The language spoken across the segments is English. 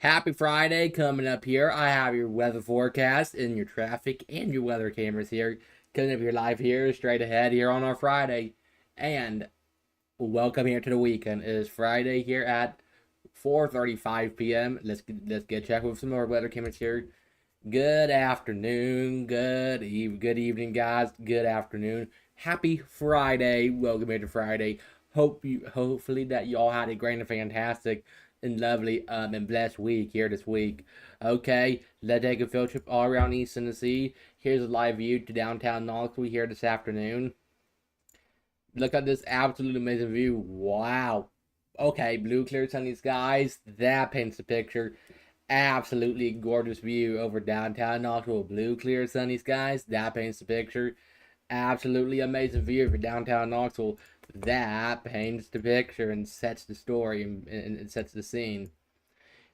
Happy Friday coming up here. I have your weather forecast and your traffic and your weather cameras here. Coming up here live here, straight ahead here on our Friday. And welcome here to the weekend. It is Friday here at 4:35 p.m. Let's get checked with some more weather cameras here. Good afternoon, good evening, guys. Good afternoon. Happy Friday. Welcome here to Friday. Hopefully that y'all had a great and fantastic and lovely and blessed week here this week. Okay, let's take a field trip all around East Tennessee. Here's a live view to downtown Knoxville here this afternoon. Look at this absolutely amazing view. Wow. Okay, blue, clear, sunny skies. That paints the picture. Absolutely gorgeous view over downtown Knoxville. Blue, clear, sunny skies. That paints the picture. Absolutely amazing view over downtown Knoxville. That paints the picture and sets the story and sets the scene.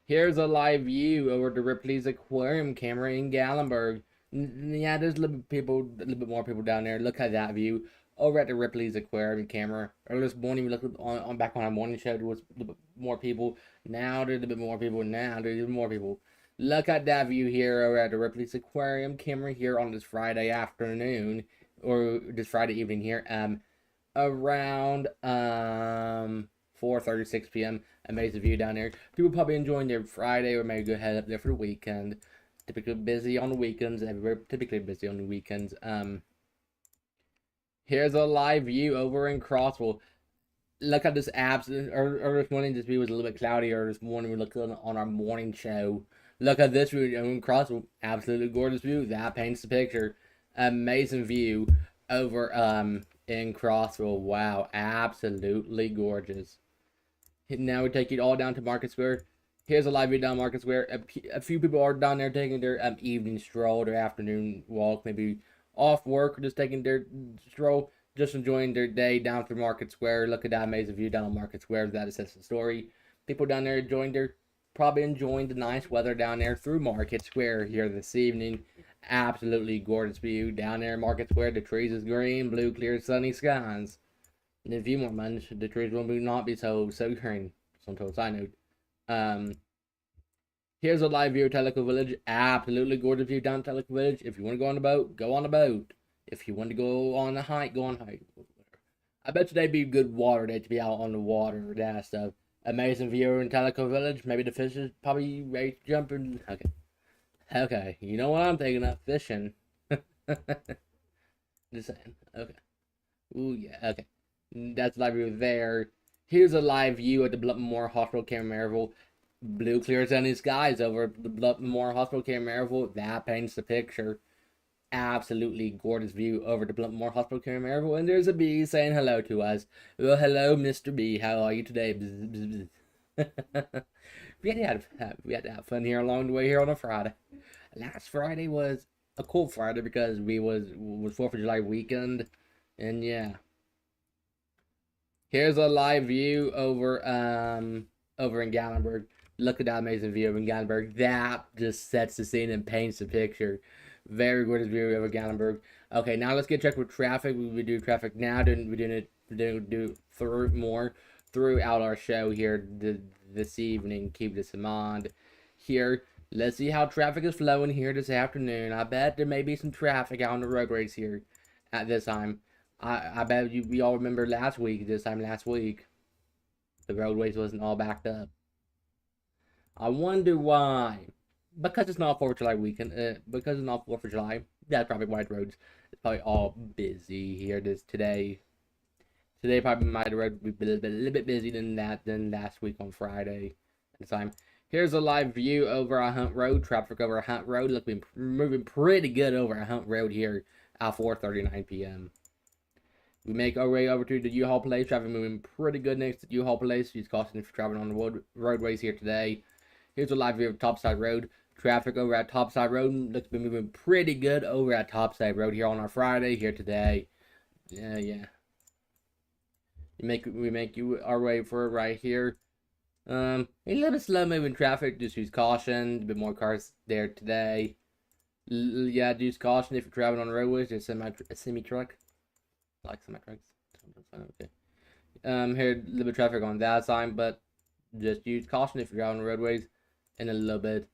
Here's a live view over the Ripley's Aquarium camera in Gatlinburg. Yeah, there's a little bit more people down there. Look at that view over at the Ripley's Aquarium camera. Earlier this morning, we looked on back on our morning show. There was a little bit more people. Now there's a little bit more people. Now there's even more people. Look at that view here over at the Ripley's Aquarium camera here on this Friday afternoon or this Friday evening here. Around 4:36 p.m. Amazing view down there. People probably enjoying their Friday or maybe go head up there for the weekend. Typically busy on the weekends. Everywhere typically busy on the weekends. Here's a live view over in Crossville. Look at this or this morning this view was a little bit cloudy, or this morning we're looking on our morning show. Look at this view in Crossville. Absolutely gorgeous view. That paints the picture. Amazing view over in Crossville. Wow, absolutely gorgeous. Now we take it all down to Market Square. Here's a live view down Market Square. A few people are down there taking their evening stroll, their afternoon walk, maybe off work or just taking their stroll, just enjoying their day down through Market Square. Look at that amazing view down on Market Square. That sets the story. People down there probably enjoying the nice weather down there through Market Square here this evening. Absolutely gorgeous view down there in Market Square. The trees is green, blue, clear, sunny skies. In a few more months, the trees will not be so green. Some total side note. Here's a live view of Tellico Village. Absolutely gorgeous view down Tellico Village. If you want to go on a boat, go on a boat. If you want to go on a hike, go on a hike. I bet you they'd be good water day to be out on the water, that stuff. Amazing view in Tellico Village. Maybe the fish is probably ready to jump in. Okay, you know what I'm thinking of? Fishing. Just saying. Okay. Ooh, yeah, okay. That's a live view there. Here's a live view at the Bluntmore Hospital Care Maryville. Blue, clear, sunny skies over the Bluntmore Hospital Care Maryville. That paints the picture. Absolutely gorgeous view over the Bluntmore Hospital Care Maryville. And there's a bee saying hello to us. Well, hello, Mr. B. How are you today? Bzz, bzz, bzz. we had to have fun here along the way here on a Friday. Last Friday was a cool Friday because was 4th of July weekend. And yeah. Here's a live view over in Gatlinburg. Look at that amazing view over in Gatlinburg. That just sets the scene and paints the picture. Very gorgeous view over Gatlinburg. Okay, now let's get checked with traffic. We do traffic now. We do through more throughout our show here this evening. Keep this in mind. Here, let's see how traffic is flowing here this afternoon. I bet there may be some traffic out on the roadways here at this time. I bet we all remember last week, the roadways wasn't all backed up. I wonder why. Because it's not 4th of July weekend. Because it's not 4th of July. That's probably why the roads is probably all busy here today. Today probably might the road be a little bit busy than last week on Friday at the time. Here's a live view over a Hunt Road. Traffic over a Hunt Road. Looking moving pretty good over a Hunt Road here at 4:39 p.m. We make our way over to the U-Haul place. Traffic moving pretty good next to U-Haul place. Use caution if you're traveling on the roadways here today. Here's a live view of Topside Road. Traffic over at Topside Road looks to be moving pretty good over at Topside Road here on our Friday here today. Yeah. We make our way for right here. A little bit slow moving traffic. Just use caution. A bit more cars there today. Yeah, use caution if you're traveling on the roadways. There's a semi truck. I like semi trucks. Okay. Here a little bit of traffic on that side, but just use caution if you're out on the roadways. in a little bit.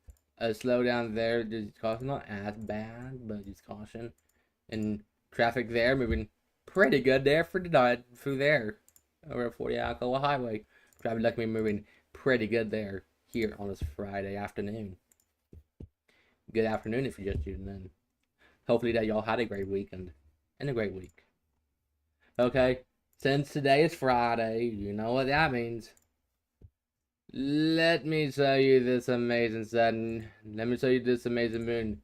Slow down there, just caution, not as bad, but just caution. And traffic there moving pretty good there for the through there. Over 40 Alcoa Highway. Traffic looking moving pretty good there here on this Friday afternoon. Good afternoon if you're just tuning in. Hopefully that y'all had a great weekend and a great week. Okay, since today is Friday, you know what that means. Let me show you this amazing sun. Let me show you this amazing moon.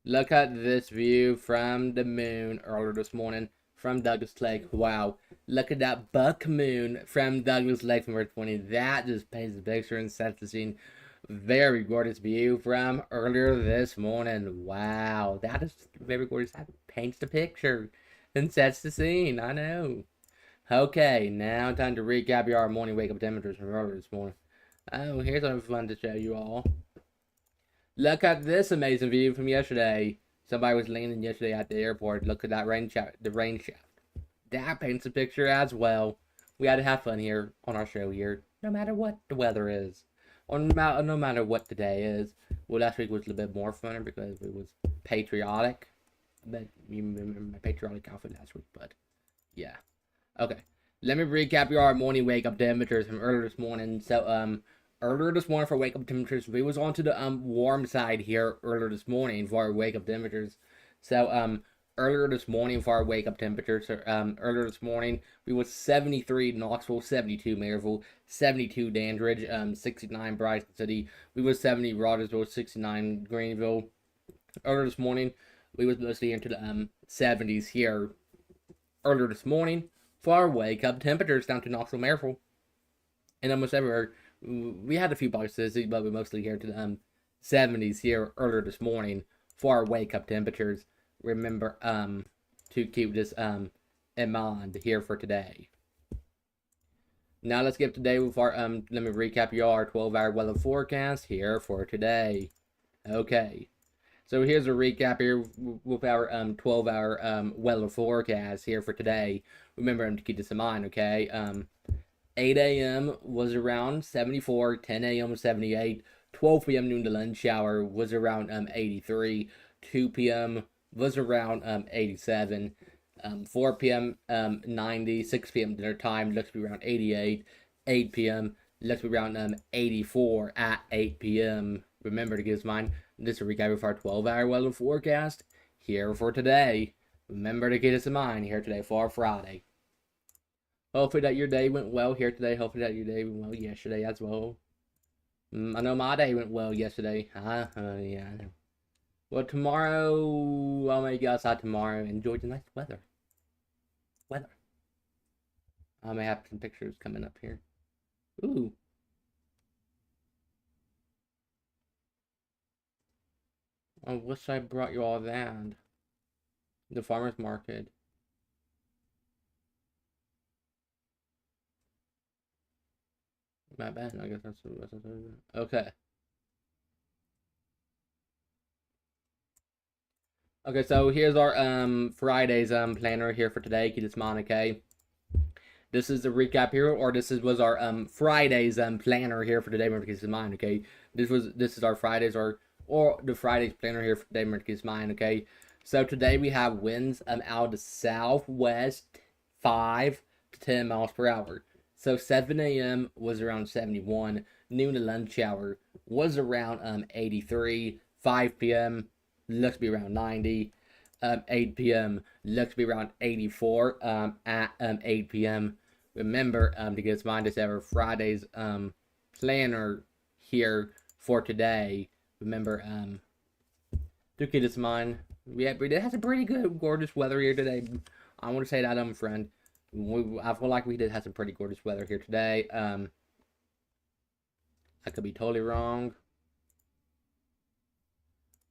Look at this view from the moon earlier this morning from Douglas Lake. Wow. Look at that buck moon from Douglas Lake from Earth 20. That just paints the picture and sets the scene. Very gorgeous view from earlier this morning. Wow. That is very gorgeous. That paints the picture and sets the scene. I know. Okay, now time to recap your morning wake-up temperatures from earlier this morning. Oh, here's something fun to show you all. Look at this amazing view from yesterday. Somebody was landing yesterday at the airport. Look at that rain shaft. The rain shaft. That paints a picture as well. We had to have fun here on our show here, no matter what the weather is, or no matter what the day is. Well, last week was a little bit more fun because it was patriotic. I bet you remember my patriotic outfit last week, but yeah. Okay, let me recap your morning wake-up temperatures from earlier this morning. So, earlier this morning for wake-up temperatures, we was on to the warm side here earlier this morning for our wake-up temperatures. So, earlier this morning for our wake-up temperatures, earlier this morning, we was 73 Knoxville, 72 Maryville, 72 Dandridge, 69 Bryson City. We was 70 Rogersville, 69 Greenville. Earlier this morning, we was mostly into the 70s here. Earlier this morning, for our wake-up temperatures down to Knoxville, Maryville, and almost everywhere. We had a few boxes, but we mostly here to the 70s here earlier this morning for our wake-up temperatures. Remember to keep this in mind here for today. Now let's get today with our let me recap your 12-hour weather forecast here for today. Okay, so here's a recap here with our 12-hour weather forecast here for today. Remember to keep this in mind, okay? 8 a.m. was around 74, 10 a.m. was 78, 12 p.m. noon to lunch hour was around 83, 2 p.m. was around 87, 4 p.m. 90, 6 p.m. dinner time looks to be around 88, 8 p.m. looks to be around 84 at 8 p.m. Remember to keep this in mind. This is a recap of our 12-hour weather forecast here for today. Remember to keep this in mind here today for Friday. Hopefully that your day went well here today. Hopefully that your day went well yesterday as well. I know my day went well yesterday. Yeah, I know. Well, tomorrow, I'll make you outside tomorrow. Enjoy the nice weather. I may have some pictures coming up here. Ooh. I wish I brought you all that. The farmer's market. My bad. I guess that's okay. Okay, so here's our Friday's planner here for today. Keep this in mind, okay? This is the recap here, or was our Friday's planner here for today. Remember to keep this in mind, okay? This is our Fridays or the Friday's planner here for today. Remember to keep this in mind, okay? So today we have winds out of the southwest 5 to 10 miles per hour. So 7 a.m. was around 71. Noon to lunch hour was around 83. 5 p.m. looks to be around 90. 8 p.m. looks to be around 84 at 8 p.m. Remember to get this mind this ever Friday's planner here for today. Remember to keep this in mind. We had some pretty good gorgeous weather here today. I want to say that friend. I feel like we did have some pretty gorgeous weather here today. I could be totally wrong.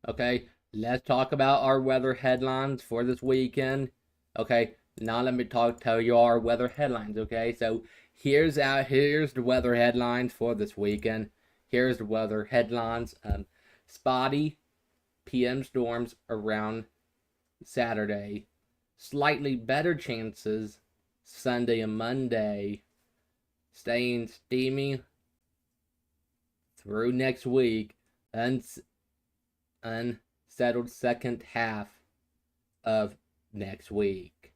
Okay, let's talk about our weather headlines for this weekend. Okay, now let me tell you our weather headlines. Okay, so here's the weather headlines for this weekend. Here's the weather headlines. Spotty PM storms around Saturday. Slightly better chances Sunday and Monday. Staying steamy through next week, unsettled second half of next week.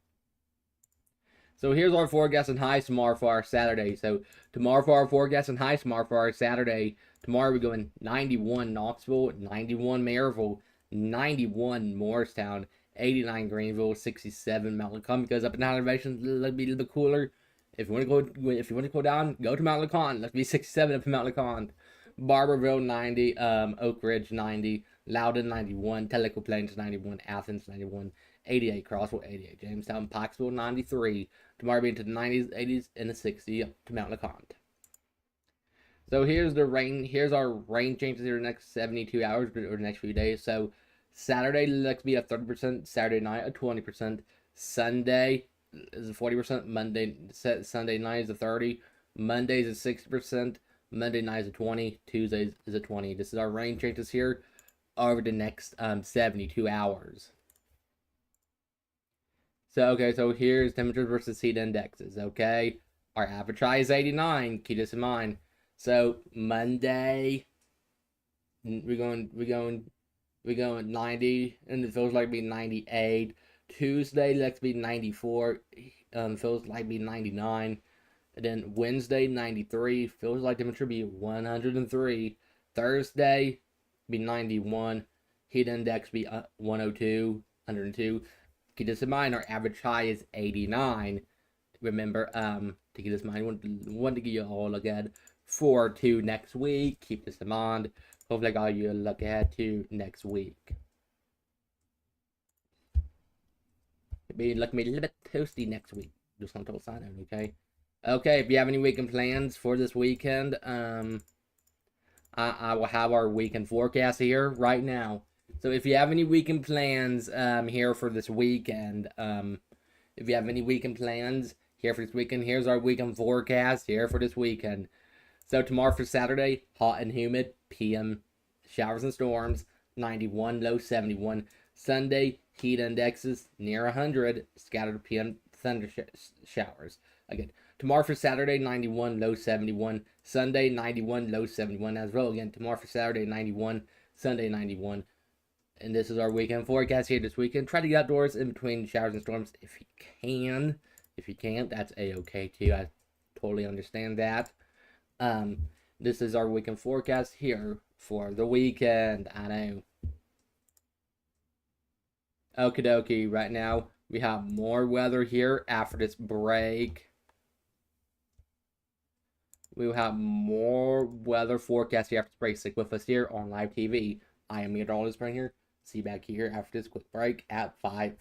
So here's our forecast and highs tomorrow for our Saturday. So tomorrow for our forecast and highs tomorrow for our Saturday. Tomorrow we're going 91 Knoxville, 91 Maryville, 91 Morristown, 89 Greenville, 67 Mount LeConte. Goes up in elevation, let's be a little bit cooler. If you want to go down, go to Mount LeConte. Let's be 67 up in Mount LeConte. Barberville 90, Oak Ridge 90, Loudon 91, Tellico Plains 91, Athens 91, 88 Crossville 88, Jamestown, Pikesville 93. Tomorrow being to the 90s, 80s, and the 60s up to Mount LeConte. So here's the rain. Here's our rain changes here the next 72 hours or the next few days. So Saturday looks to be at 30%. Saturday night at 20%. Sunday is a 40%. Sunday night is a 30. Mondays is 60%. Monday night is a 20. Tuesdays is a 20. This is our rain changes here over the next 72 hours. So here's temperatures versus heat indexes. Okay, our average high is 89. Keep this in mind. So Monday, we're going 90, and it feels like being 98. Tuesday, let's be 94. Feels like being 99. And then Wednesday, 93. Feels like temperature be 103. Thursday, be 91. Heat index be 102, 102. Keep this in mind, our average high is 89. Remember, to keep this in mind, want to give you a whole look ahead to next week. Keep this in mind. Hopefully I got you a look ahead to next week. Maybe look me a little bit toasty next week. Just on total sign out, okay? Okay, if you have any weekend plans for this weekend, I will have our weekend forecast here right now. So if you have any weekend plans here for this weekend, if you have any weekend plans here for this weekend, here's our weekend forecast here for this weekend. So tomorrow for Saturday, hot and humid, PM showers and storms, 91, low 71. Sunday, heat indexes near 100, scattered PM thunder showers. Again, tomorrow for Saturday, 91, low 71. Sunday, 91, low 71 as well. Again, tomorrow for Saturday, 91, Sunday, 91. And this is our weekend forecast here this weekend. Try to get outdoors in between showers and storms if you can. If you can't, that's a-okay too. I totally understand that. This is our weekend forecast here for the weekend. I know. Okie dokie. Right now, we have more weather here after this break. We will have more weather forecast here after this break. Stick with us here on live TV. I am meteorologist right here. See you back here after this quick break at 5.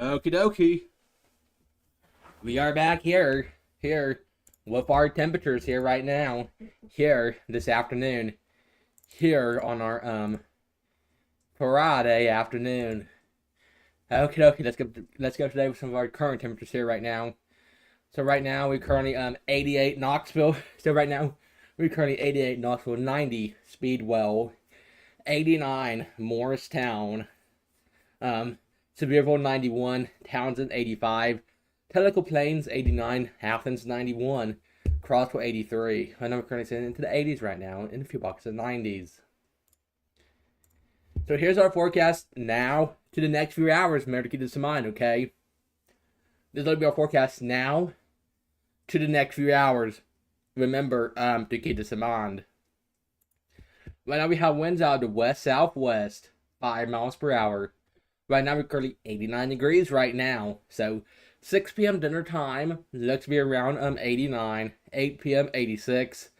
Okie dokie. We are back here, with our temperatures here right now, here this afternoon, here on our Friday afternoon. Okie dokie. Let's go today with some of our current temperatures here right now. So right now we currently 88 Knoxville. So right now we currently 88 Knoxville, 90 Speedwell, 89 Morristown, Sevierville 91, Townsend 85, Tellico Plains 89, Athens 91, Crossville 83. I know we're currently sitting into the 80s right now, in a few pockets of 90s. So here's our forecast now to the next few hours. Remember to keep this in mind, okay? This will be our forecast now to the next few hours. Remember to keep this in mind. Right now we have winds out of the west-southwest, 5 miles per hour. Right now we're currently 89 degrees right now. So 6 p.m. dinner time looks to be around 89. 8 p.m. 86.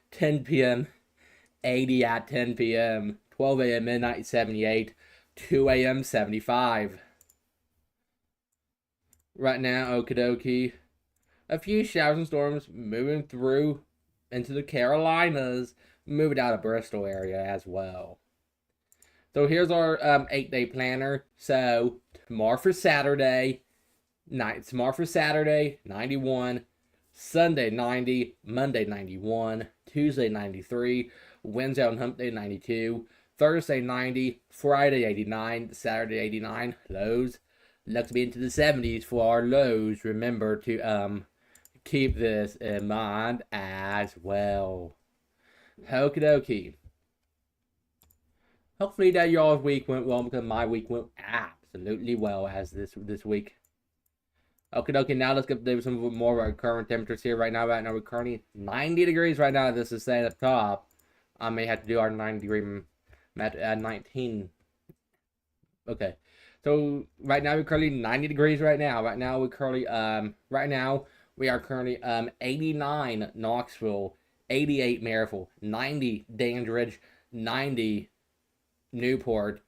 10 p.m. 80 at 10 p.m. 12 a.m. midnight 78. 2 a.m. 75. Right now, okie dokie. A few showers and storms moving through into the Carolinas, moving out of Bristol area as well. So here's our 8-day planner. So tomorrow for Saturday, 91. Sunday 90, Monday 91, Tuesday 93, Wednesday on Hump Day 92, Thursday 90, Friday 89, Saturday 89. Lows looks to be into the 70s for our lows. Remember to keep this in mind as well. Okie dokie. Hopefully that y'all's week went well, because my week went absolutely well as this week. Okay, now let's get to some more of our current temperatures here right now. Right now we're currently 90 degrees right now. This is saying up top. I may have to do our 90-degree mat at 19. Okay. So right now we're currently 90 degrees right now. Right now we are currently 89 Knoxville, 88 Maryville, 90 Dandridge, 90 Newport.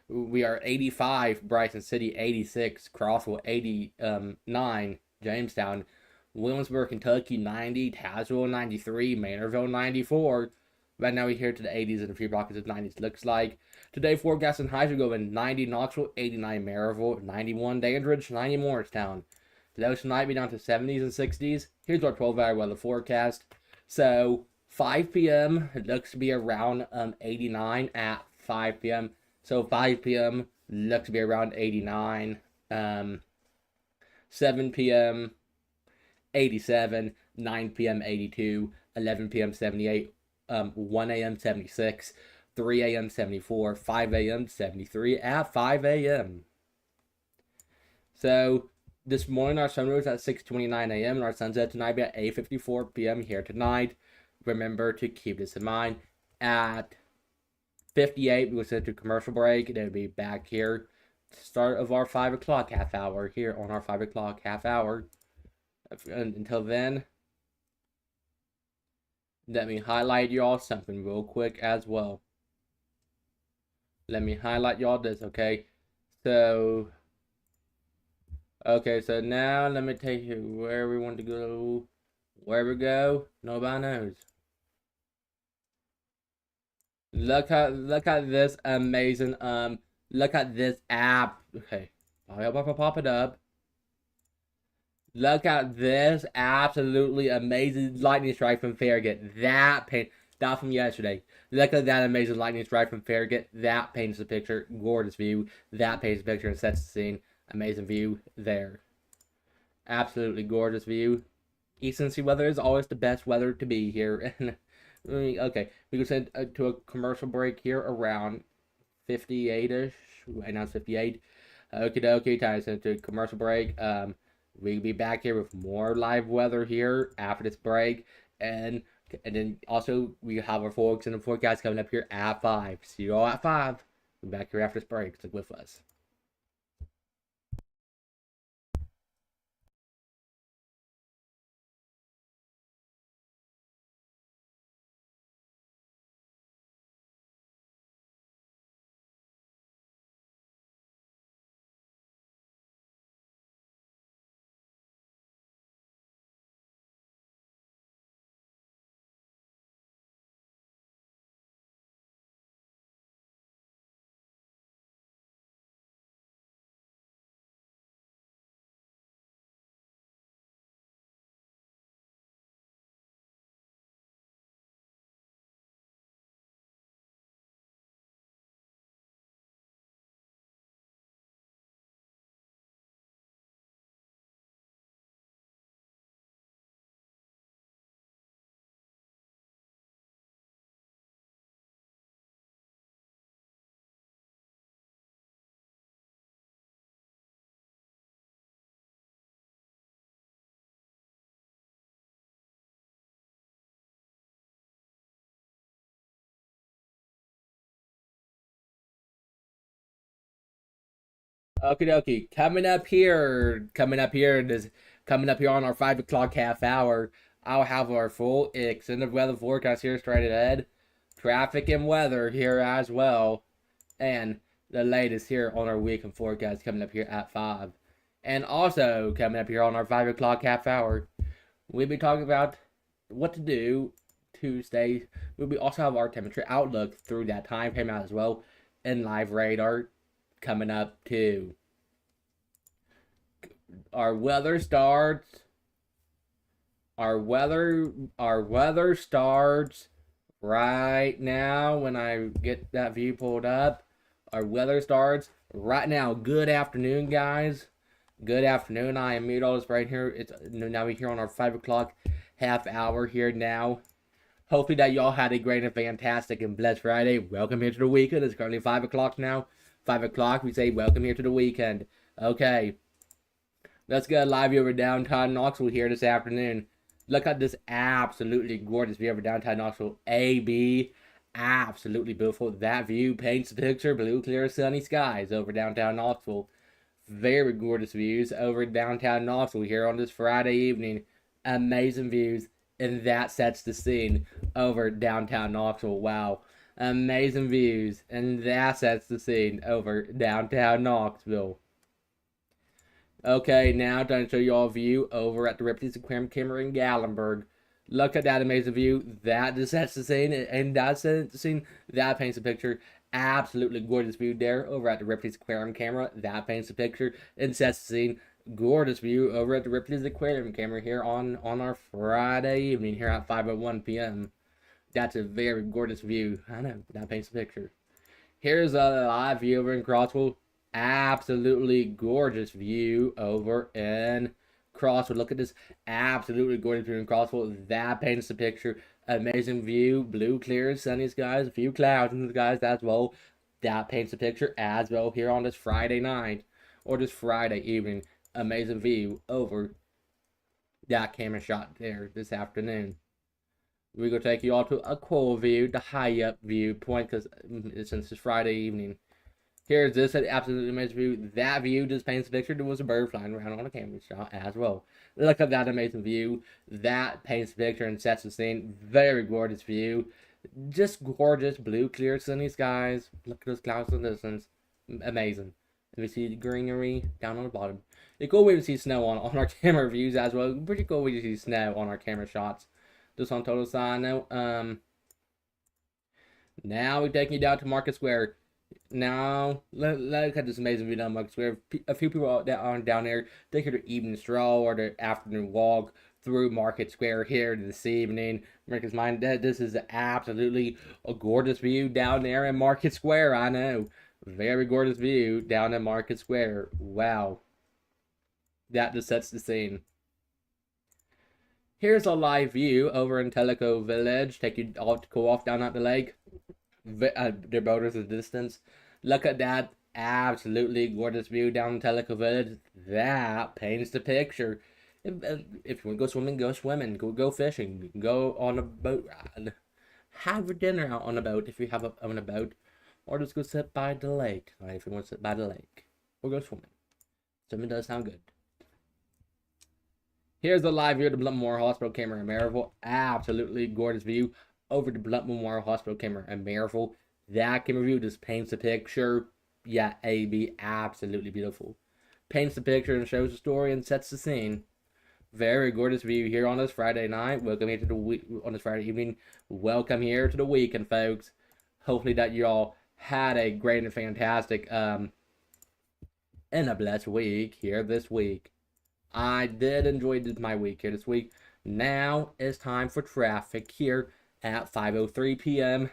We are 85 Bryson City, 86 Crossville, 89 Jamestown, Williamsburg, Kentucky 90, Tazewell 93, Maynardville 94. Right now we're here to the 80s and a few pockets of 90s. Looks like today forecast and highs are going 90 Knoxville, 89 Maryville, 91 Dandridge, 90 Morristown. Those tonight be down to 70s and 60s. Here's our 12-hour weather forecast. So 5 p.m. it looks to be around 89 at 5 p.m. So 5 p.m. looks to be around 89. 7 p.m. 87. 9 p.m. 82. 11 p.m. 78. 1 a.m. 76. 3 a.m. 74. 5 a.m. 73 at 5 a.m. So this morning our sun rose at 6:29 a.m. and our sunset tonight be at 8:54 p.m. here tonight. Remember to keep this in mind. At 58, we will send to commercial break, and it'll be back here. Start of our 5 o'clock half hour here on our 5 o'clock half hour. Until then, let me highlight y'all something real quick as well. Let me highlight y'all this, okay? So now let me take you where we want to go. Where we go, nobody knows. Look at this amazing look at this app. Okay, I'll pop it up. Look at this absolutely amazing lightning strike from Farragut. That from yesterday. Look at that amazing lightning strike from Farragut. That paints the picture. Gorgeous view. That paints the picture and sets the scene. Amazing view there. Absolutely gorgeous view. Eastern sea weather is always the best weather to be here. Okay, we can send to a commercial break here around 58ish. Right now it's 58. Okie dokie, time to send to a commercial break. We'll be back here with more live weather here after this break, and then also we have our forecast coming up here at 5. See you all at 5. We'll be back here after this break. Stick with us. Okie dokie. Coming up here on our 5 o'clock half hour. I'll have our full extended weather forecast here straight ahead. Traffic and weather here as well. And the latest here on our weekend forecast coming up here at 5. And also coming up here on our 5 o'clock half hour, we'll be talking about what to do Tuesday. We'll also have our temperature outlook through that time frame as well. And live radar coming up too. Our weather starts. Our weather starts right now when I get that view pulled up. Our weather starts right now. Good afternoon, guys. Good afternoon. I am Meatballs right here. It's now we're here on our 5 o'clock half hour here now. Hopefully that y'all had a great and fantastic and blessed Friday. Welcome here to the weekend. It's currently 5 o'clock now. 5 o'clock, we say welcome here to the weekend. Okay. Let's get a live view over downtown Knoxville here this afternoon. Look at this absolutely gorgeous view over downtown Knoxville. AB. Absolutely beautiful. That view paints the picture. Blue, clear, sunny skies over downtown Knoxville. Very gorgeous views over downtown Knoxville here on this Friday evening. Amazing views. And that sets the scene over downtown Knoxville. Wow. Amazing views. And that sets the scene over downtown Knoxville. Okay, now time to show you all a view over at the Ripley's Aquarium Camera in Gatlinburg. Look at that amazing view. That just sets the scene, and that sets the scene. That paints a picture. Absolutely gorgeous view there over at the Ripley's Aquarium Camera. That paints a picture and sets the scene. Gorgeous view over at the Ripley's Aquarium Camera here on our Friday evening here at 5:01 p.m. That's a very gorgeous view. I know, that paints a picture. Here's a live view over in Crossville. Absolutely gorgeous view over in Crossville. Look at this absolutely gorgeous view in Crossville. That paints the picture. Amazing view. Blue, clear, sunny skies. A few clouds in the skies as well. That paints the picture as well here on this Friday night or this Friday evening. Amazing view over that camera shot there this afternoon. We're going to take you all to a cool view, the high up viewpoint, because since it's Friday evening. Here's this absolutely amazing view. That view just paints the picture. There was a bird flying around on a camera shot as well. Look at that amazing view. That paints the picture and sets the scene. Very gorgeous view. Just gorgeous blue, clear, sunny skies. Look at those clouds in the distance. Amazing. And we see the greenery down on the bottom. It's cool way to see snow on our camera views as well. Pretty cool way to see snow on our camera shots. Just on total side note. Now we're taking you down to Market Square. Now, look at this amazing view down Market Square. A few people that are down there taking their evening stroll or their afternoon walk through Market Square here this evening. Marcus mind that this is absolutely a gorgeous view down there in Market Square. I know. Very gorgeous view down in Market Square. Wow. That just sets the scene. Here's a live view over in Teleco Village. Take you all to go off down at the lake. Their boaters in the distance. Look at that absolutely gorgeous view down in Teleco Village. That paints the picture. If you want to go swimming, go swimming. Go fishing. Go on a boat ride. Have your dinner out on a boat if you have on a boat. Or just go sit by the lake. Right, if you want to sit by the lake. Or go swimming. Swimming does sound good. Here's the live view of the Blunt Memorial Hospital camera in Maryville. Absolutely gorgeous view over the Blunt Memorial Hospital camera in Maryville. That camera view just paints a picture. Yeah, AB, absolutely beautiful. Paints the picture and shows the story and sets the scene. Very gorgeous view here on this Friday night. Welcome here to the week on this Friday evening. Welcome here to the weekend, folks. Hopefully that you all had a great and fantastic and a blessed week here this week. I did enjoy my week here this week. Now it's time for traffic here at 5:03 p.m.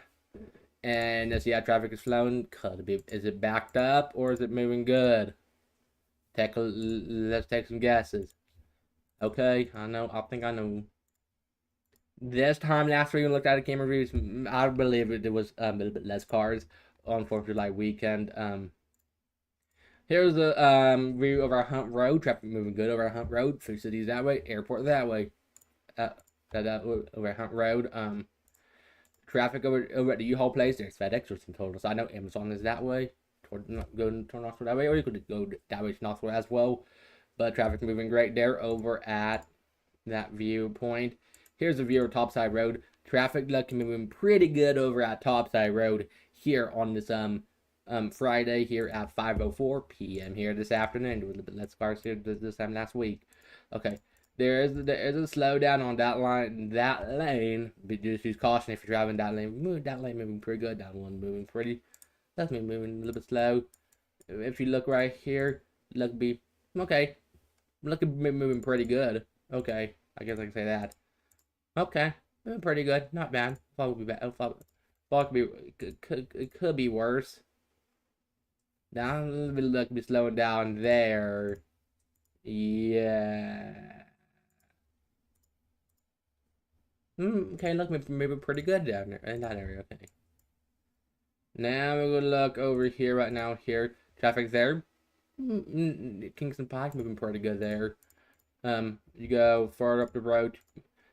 And as yeah, traffic is flowing. Is it backed up or is it moving good? Let's take some guesses. Okay, I think I know. This time last week we looked at the camera reviews. I believe there was a little bit less cars on 4th of July weekend. Here's the view of our Hunt Road. Traffic moving good over our Hunt Road. Food Cities that way. Airport that way. Over Hunt Road. Traffic over at the U-Haul place. There's FedEx or some totals. I know Amazon is that way. go toward Knoxville that way, or you could go that way to Knoxville as well. But traffic moving great there over at that viewpoint. Here's a view of Topside Road. Traffic looking moving pretty good over at Topside Road here on this Friday here at 5:04 p.m. here this afternoon. With a little bit less cars here this time last week. Okay, there is a slowdown on that lane. But just use caution if you're driving that lane. That lane moving pretty good. That one moving pretty. That's me moving a little bit slow. If you look right here, look be okay. Look at me moving pretty good. Okay, I guess I can say that. Okay, moving pretty good. Not bad. Thought would be bad. Thought it could be worse. Now a little bit look be slowing down there. Yeah. Okay, look, maybe pretty good down there in that area. Okay. Now we're gonna look over here right now. Here, traffic there. Kingston Pike moving pretty good there. You go further up the road.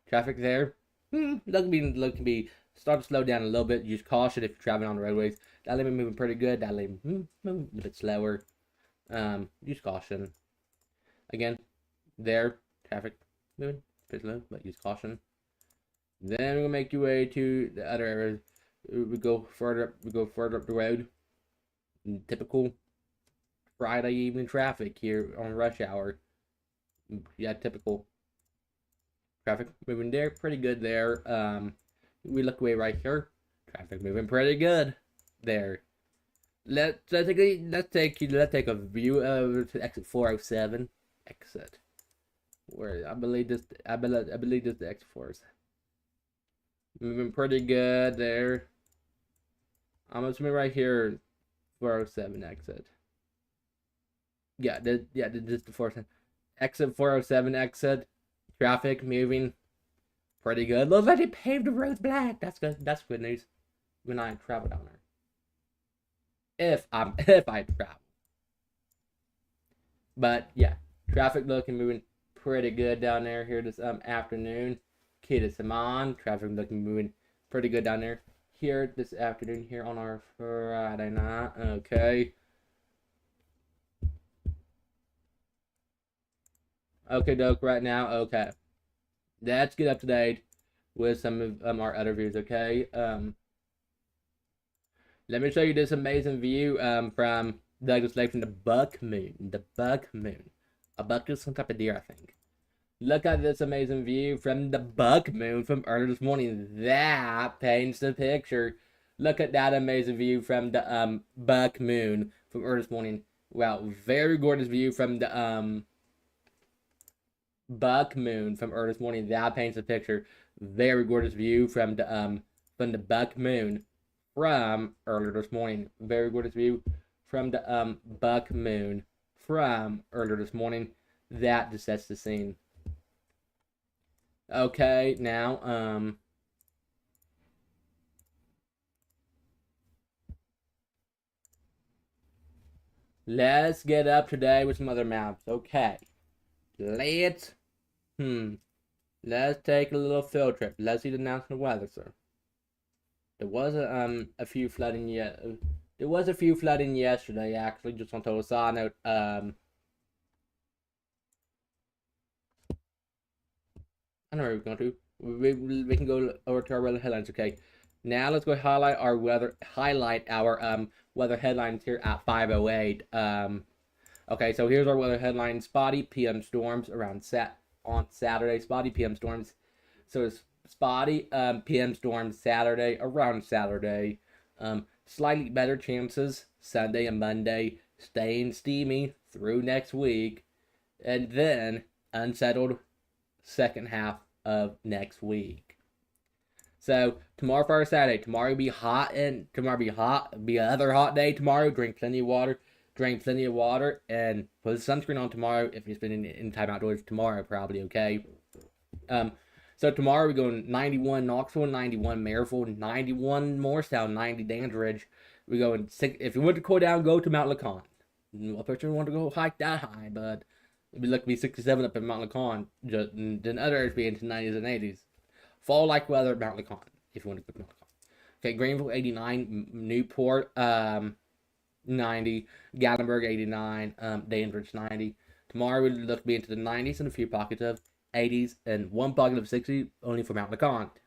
Traffic there. Look to be start to slow down a little bit. Use caution if you're traveling on the roadways. That lane moving pretty good. That lane moving a little bit slower. Use caution. Again, there traffic moving pretty slow, but use caution. Then we'll make your way to the other areas. We go further up the road. Typical Friday evening traffic here on rush hour. Yeah, typical traffic moving there, pretty good there. We look away right here. Traffic moving pretty good there. Let's take a view of exit 407. Exit. Where I believe this the exit 407. Moving pretty good there. I'm assuming right here, 407 exit. Yeah, this is the 407 exit. 407 exit. Traffic moving pretty good. Looks like they paved the roads black. That's good. That's good news. When I travel down there. If I travel. But yeah, traffic looking moving pretty good down there here this afternoon. Key to Simon. Traffic looking moving pretty good down there here this afternoon here on our Friday night. Okay. Okay, doke, right now. Okay. Let's get up to date with some of our other views, okay? Let me show you this amazing view from Douglas Lake from the Buck Moon. The Buck Moon. A buck is some type of deer, I think. Look at this amazing view from the Buck Moon from early this morning. That paints the picture. Look at that amazing view from the Buck Moon from early this morning. Wow, very gorgeous view from the Buck Moon from early this morning. That paints the picture. Very gorgeous view from the Buck Moon from earlier this morning. Very gorgeous view from the Buck Moon from earlier this morning. That just sets the scene. Okay, now let's get up today with some other maps. Okay. Let's take a little field trip. Let's see the national weather, sir. There was a few flooding there was a few flooding yesterday, actually, just on total side note. I know where we're going to. We can go over to our weather headlines, okay? Now let's go highlight our weather headlines here at 5:08. Okay, so here's our weather headline: spotty PM storms on Saturday. Spotty PM storms. So it's spotty PM storms Saturday, around Saturday. Slightly better chances Sunday and Monday, staying steamy through next week, and then unsettled second half of next week. So tomorrow for our Saturday. Tomorrow will be hot, and tomorrow will be hot. Be another hot day tomorrow. Drink plenty of water. And put sunscreen on tomorrow if you're spending any time outdoors tomorrow, probably, okay? So tomorrow we're going 91 Knoxville, 91 Maryville, 91 Morristown, 90 Dandridge. We're going if you want to cool down, go to Mount LeCon. I personally want to go hike that high, but it'd be lucky to be 67 up in Mount LeCon. Then other areas be into 90s and 80s. Fall like weather at Mount LeCon if you want to go to Mount LeCon. Okay, Greenville 89, Newport 90. Gatlinburg, 89. Danvers, 90. Tomorrow we look to be into the 90s and a few pockets of 80s and one pocket of 60 only for Mount LeConte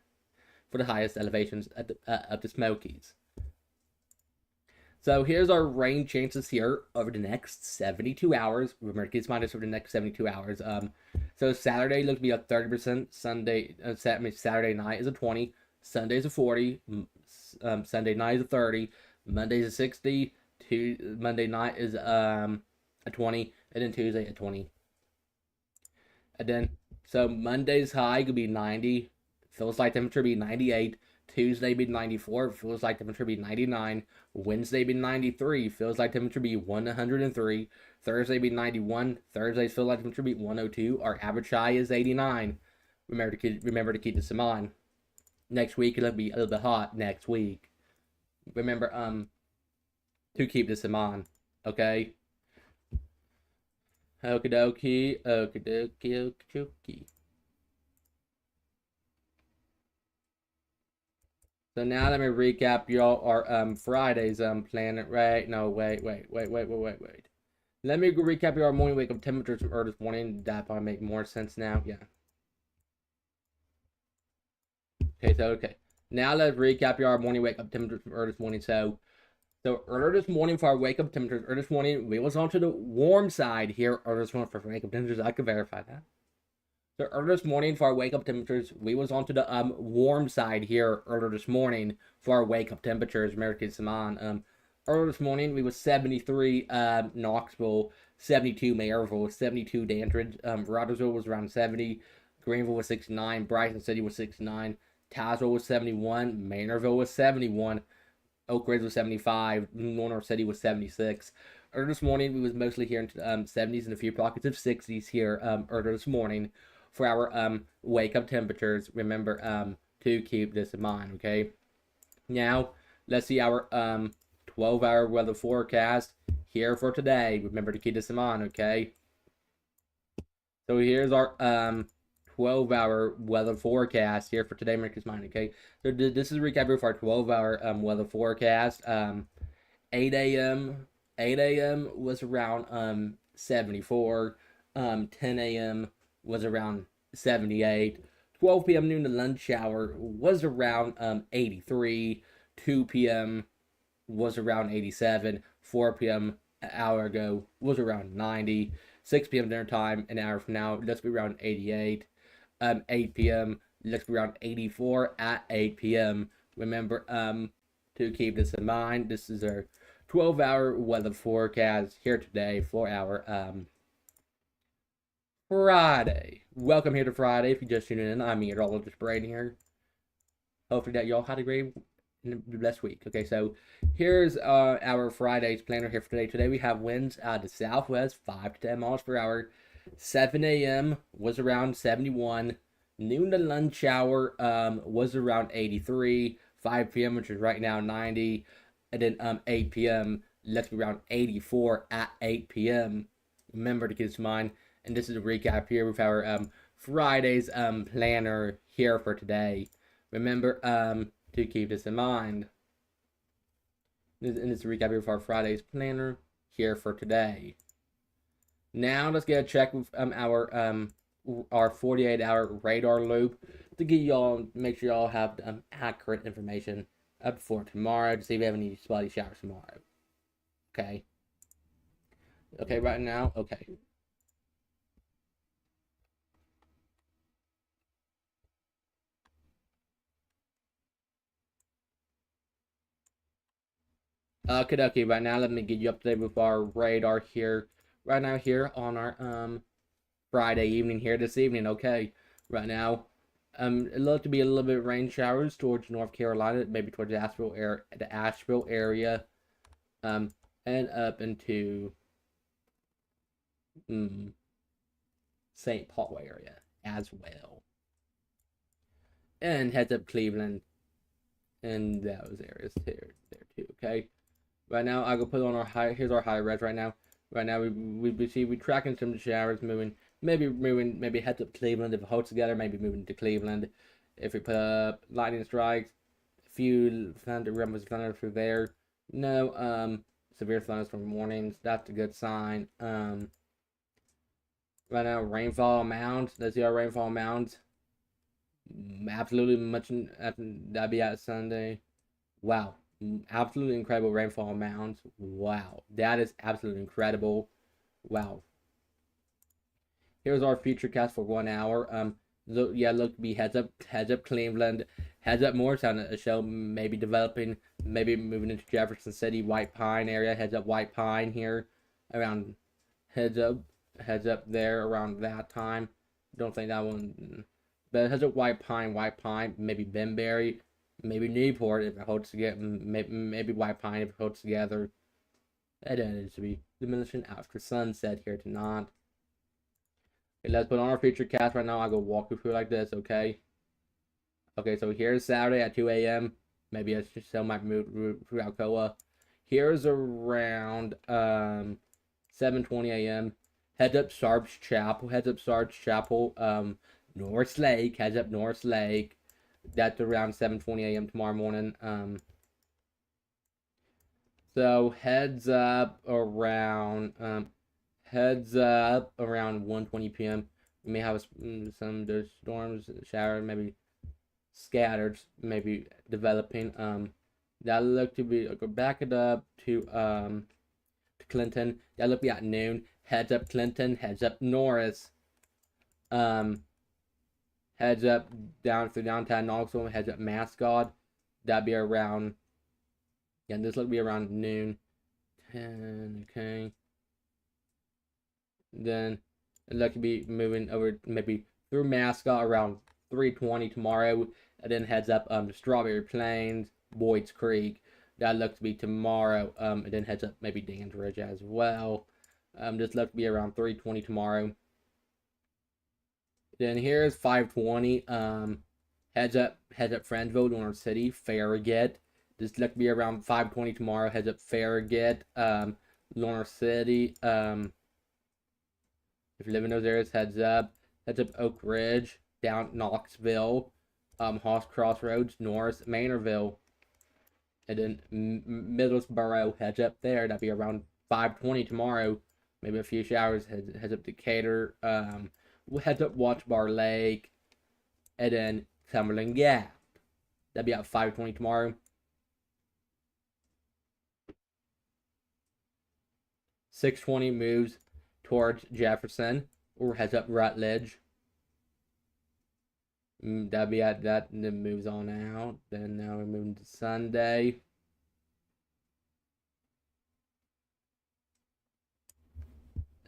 for the highest elevations at of the Smokies. So here's our rain chances here over the next 72 hours. Remember, keep minus over the next 72 hours. So Saturday looks to be a 30%. Saturday night is a 20. Sunday's a 40. Sunday night is a 30. Monday's a 60. Monday night is a 20, and then Tuesday a 20. And then so Monday's high could be 90. Feels like temperature be 98. Tuesday be 94, feels like temperature be 99. Wednesday be 93, feels like temperature be 103. Thursday be 91. Thursday feels like temperature be 102. Our average high is 89. Remember to keep this in mind. Next week it'll be a little bit hot next week. Remember to keep this in mind. Okay? Okie dokie, okie dokie, okie dokie. So now let me recap y'all our Friday's planet. Right? No, wait. Let me recap your morning wake up temperatures from this morning. That probably make more sense now. Yeah. Okay. Now let's recap your morning wake up temperatures from this morning. So earlier this morning for our wake up temperatures, earlier this morning we was onto the warm side here. Earlier this morning for wake up temperatures, I can verify that. So earlier this morning for our wake up temperatures, we was onto the warm side here earlier this morning for our wake up temperatures. American Saman. Earlier this morning we was 73 Knoxville, 72 Maryville, 72 Dandridge. Rogersville was around 70. Greenville was 69. Bryson City was 69. Tazewell was 71. Maynardville was 71. Oak Ridge was 75. North City was 76. Earlier this morning we was mostly here in 70s and a few pockets of 60s here earlier this morning for our wake up temperatures. Remember to keep this in mind. Okay, now let's see our 12-hour weather forecast here for today. Remember to keep this in mind. Okay, so here's our 12-hour weather forecast here for today. Make this mind. Okay, so this is a recap of our 12-hour weather forecast. 8 a.m. was around 74. 10 a.m. was around 78. 12 p.m. noon to lunch hour was around 83. 2 p.m. was around 87. 4 p.m. an hour ago was around 90. 6 p.m. dinner time an hour from now, let's be around 88. 8 p.m. let's be around 84 at 8 p.m. Remember to keep this in mind. This is our 12-hour weather forecast here today for our Friday. Welcome here to Friday. If you just tuned in, I'm meteorologist Braden here. Hopefully that y'all had a great and blessed week. Okay, so here's our Friday's planner here for today. Today we have winds out of the southwest, 5 to 10 miles per hour. 7 a.m. was around 71. Noon to lunch hour was around 83. 5 p.m., which is right now 90. And then 8 p.m., let's be around 84 at 8 p.m. Remember to keep this in mind. And this is a recap here with our Friday's planner here for today. Remember to keep this in mind. And this is a recap here with our Friday's planner here for today. Now let's get a check with our 48-hour radar loop to get y'all, make sure y'all have accurate information up for tomorrow to see if we have any spotty showers tomorrow. Okay. Okay, right now. Okay. Okay, right now let me get you up to date with our radar here. Right now here on our Friday evening here this evening. Okay, right now it looks to be a little bit of rain showers towards North Carolina, maybe towards the Asheville area, and up into St. Paul area as well, and heads up Cleveland and those areas there too. Okay, right now I go put on our here's our high res right now. Right now we tracking some showers maybe heads up Cleveland if it holds together, maybe moving to Cleveland. If we put up lightning strikes, a few thunder rumbles thunder through there. No severe thunderstorm warnings. That's a good sign. Right now, rainfall amounts. Let's see our rainfall amounts. Absolutely much. That'd be at Sunday. Wow. Absolutely incredible rainfall amounts. Wow. That is absolutely incredible. Wow. Here's our future cast for 1 hour. Look, be heads up Cleveland, heads up Morristown, a show maybe developing, maybe moving into Jefferson City, White Pine area, heads up White Pine here, around, heads up there around that time. Don't think that one, but heads up White Pine, maybe Benberry, maybe Newport if it holds together, maybe White Pine if it holds together. That is to be diminishing after sunset here tonight. Okay, let's put on our feature cast right now. I'll go walk you through like this, okay? Okay, so here's Saturday at 2 a.m. Maybe I still might move through Alcoa. Here's around 7:20 a.m. Heads up Sarge Chapel. North Lake. Heads up North Lake. That's around 7:20 a.m. tomorrow morning. So heads up around 1:20 p.m. We may have some storms, shower, maybe scattered, maybe developing. That look to be, go back it up to Clinton. That look be at noon. Heads up Clinton. Heads up Norris. Heads up down through downtown Knoxville. Heads up Mascot. That'd be around. Yeah, this look be around noon. 10. Okay. Then it look to be moving over maybe through Mascot around 3:20 tomorrow, and then heads up Strawberry Plains, Boyd's Creek. That looks to be tomorrow. And then heads up maybe Dandridge as well. This looks to be around 3:20 tomorrow. Then here's 5:20. Heads up Friendsville, Lawrence City, Farragut. This looks to be around 5:20 tomorrow. Heads up Farragut, Lawrence City. If you live in those areas, heads up Oak Ridge, down Knoxville, Hoss Crossroads, Norris, Maynardville, and then Middlesboro, heads up there. That'd be around 5:20 tomorrow. Maybe a few showers. Heads up Decatur, heads up Watch Bar Lake, and then Cumberland Gap. That'd be at 5:20 tomorrow. 6:20 moves towards Jefferson, or heads up Rutledge. That'd be at that, and then moves on out. Then now we're moving to Sunday.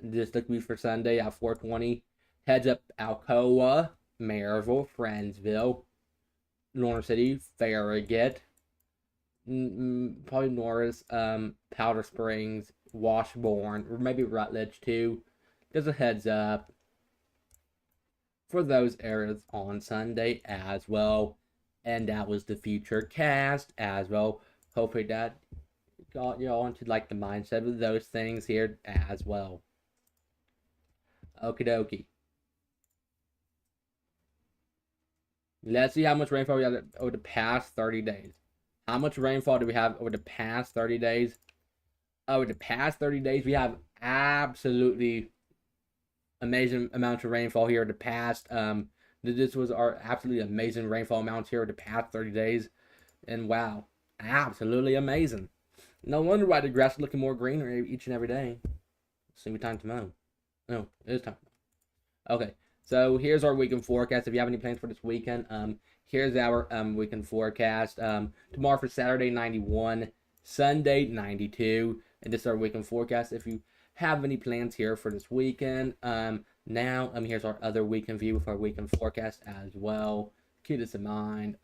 This look me for Sunday at 4:20. Heads up Alcoa, Maryville, Friendsville, Lawrence City, Farragut, probably Norris, Powder Springs, Washburn, or maybe Rutledge too. Just a heads up for those areas on Sunday as well. And that was the future cast as well. Hopefully that got you all into like the mindset of those things here as well. Okie dokie. Let's see how much rainfall we have over the past 30 days. How much rainfall do we have over the past 30 days? Over the past 30 days, we have absolutely amazing amounts of rainfall here. The past, this was our absolutely amazing rainfall amounts here over the past 30 days. And wow, absolutely amazing. No wonder why the grass is looking more greener each and every day. It's gonna be time to mow. No, it is time. Okay, so here's our weekend forecast. If you have any plans for this weekend, here's our weekend forecast. Tomorrow for Saturday, 91. Sunday, 92. And this is our weekend forecast. If you have any plans here for this weekend, now here's our other weekend view with our weekend forecast as well. Keep this in mind.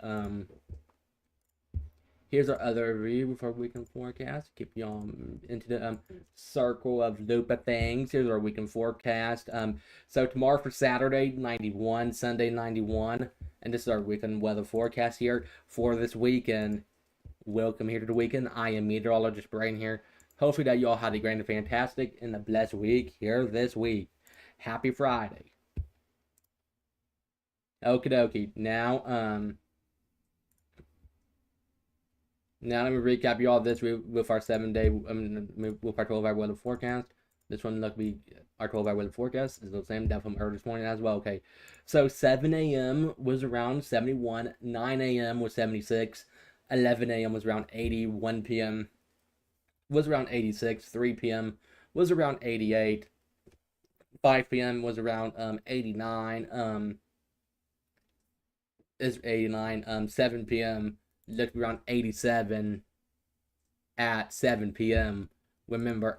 Here's our other view with our weekend forecast. Keep you on into the circle of loop of things. Here's our weekend forecast. So tomorrow for Saturday, 91. Sunday, 91. And this is our weekend weather forecast here for this weekend. Welcome here to the weekend. I am meteorologist Brain here. Hopefully that you all had a great and fantastic and a blessed week here this week. Happy Friday. Okie dokie. Now let me recap you all this with our 7-day, with our 12-hour weather forecast. This one look be our 12-hour weather forecast is the same that from early this morning as well. Okay, so 7 a.m. was around 71, 9 a.m. was 76, 11 a.m. was around 80, 1 p.m. was around 86, 3 p.m. was around 88, 5 p.m. was around 89, is 89, 7 p.m. looked around 87 at 7 p.m. Remember,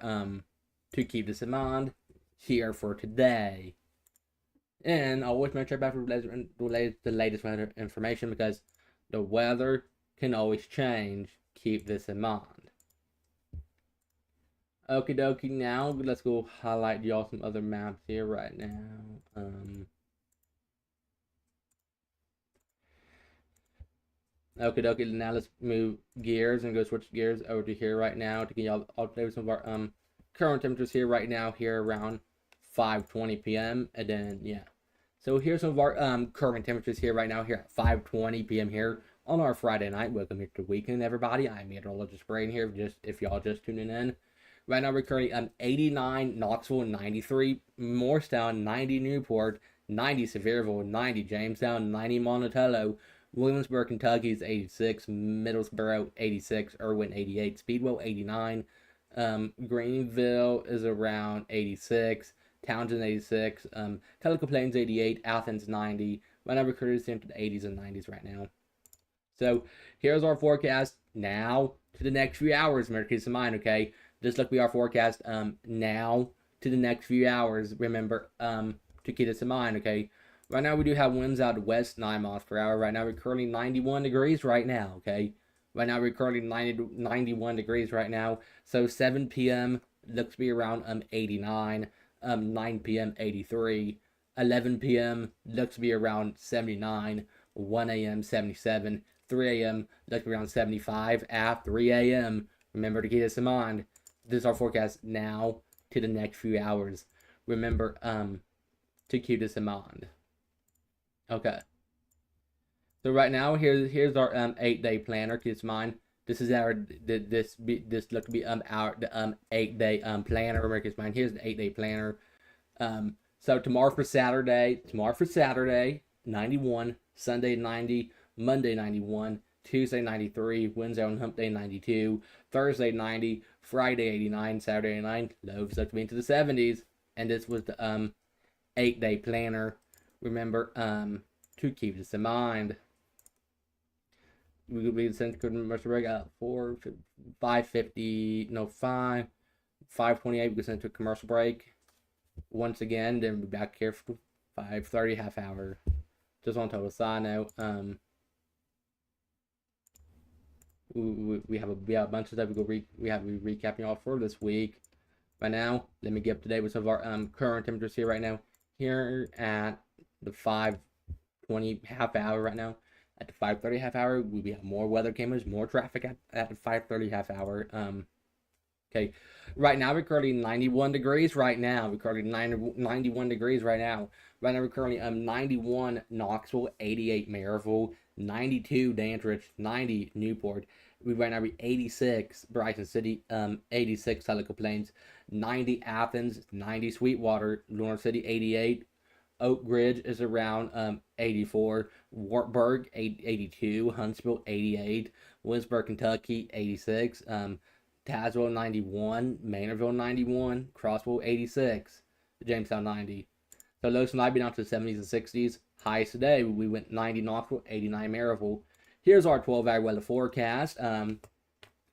to keep this in mind here for today. And always make sure back for the latest weather information, because the weather can always change. Keep this in mind. Okie dokie, now let's go highlight y'all some other maps here right now. Okie dokie, now let's move gears and go switch gears over to here right now to get y'all updated some of our current temperatures here right now, here around 5:20 p.m. and then yeah. So here's some of our current temperatures here right now, here at 5:20 p.m. here on our Friday night. Welcome here to the weekend, everybody. I'm meteorologist Braden here, just if y'all just tuning in. Right now we're currently 89 Knoxville, 93 Morristown, 90 Newport, 90 Sevierville, 90 Jamestown, 90 Monticello, Williamsburg, Kentucky is 86, Middlesboro 86, Irwin 88, Speedwell 89, Greenville is around 86, Townsend 86, Teleco Plains 88, Athens 90. Right now we're currently into the 80s and 90s right now. So here's our forecast now to the next few hours. Remember, keep in mind, okay? Just look at our forecast now to the next few hours. Remember to keep this in mind, okay? Right now we do have winds out west 9 miles per hour. Right now we're currently 91 degrees right now, okay? Right now we're currently 91 degrees right now. So 7 p.m. looks to be around 89. 9 p.m. 83. 11 p.m. looks to be around 79. 1 a.m. 77. 3 a.m. looks to be around 75. At 3 a.m. remember to keep this in mind. This is our forecast now to the next few hours. Remember to keep this in mind. Okay. So right now here's our 8-day planner. Keep this in mind. This is our this look to be our 8-day planner. Remember, keep in mind. Here's the 8-day planner. So tomorrow for Saturday, 91. Sunday 90. Monday 91. Tuesday 93, Wednesday on Hump Day 92, Thursday 90, Friday 89, Saturday 89, lows up to be into the 70s. And this was the 8-day planner. Remember to keep this in mind. We will be sent to commercial break at 5:28. We can send to a commercial break once again. Then we'll be back here for 5:30, half hour. Just on total side note, we have a bunch of stuff we recapping all for this week. Right now, let me get up to date with some of our current temperatures here right now. Here at the 5:20 half hour right now. At the 5:30 half hour, we have more weather cameras, more traffic at the 5:30 half hour. Okay, right now we're currently 91 degrees. Right now we're currently 91 degrees. Right now we're currently 91 Knoxville, 88 Maryville, 92 Dandridge, 90 Newport. Right now we're 86 Bryson City, 86 Teleco Plains, 90 Athens, 90 Sweetwater, Lawrence City 88. Oak Ridge is around 84, Wartburg 82, Huntsville 88, Williamsburg, Kentucky 86, Tazewell 91, Maynardville 91, Crossville 86, Jamestown 90. So lows tonight be down to the 70s and 60s. Highest today we went 90 Knoxville, 89 Maryville. Here's our 12-hour weather forecast.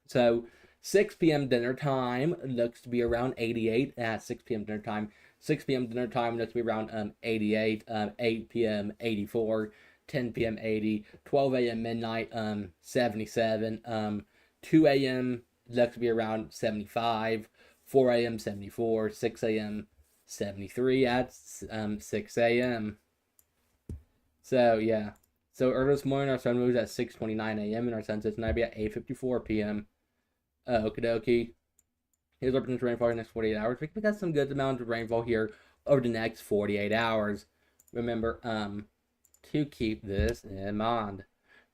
So 6 p.m. dinner time looks to be around 88 at 6 p.m. dinner time. 6 p.m. dinner time looks to be around 88, 8 p.m. 84, 10 p.m. 80, 12 a.m. midnight 77, 2 a.m. looks to be around 75, 4 a.m. 74, 6 a.m. 73 at 6 a.m. So yeah. So early this morning our sun moves at 6:29 a.m. and our sun sets tonight be at 8:54 p.m. Okie dokie. Here's our potential rainfall in the next 48 hours. We got some good amount of rainfall here over the next 48 hours. Remember, to keep this in mind.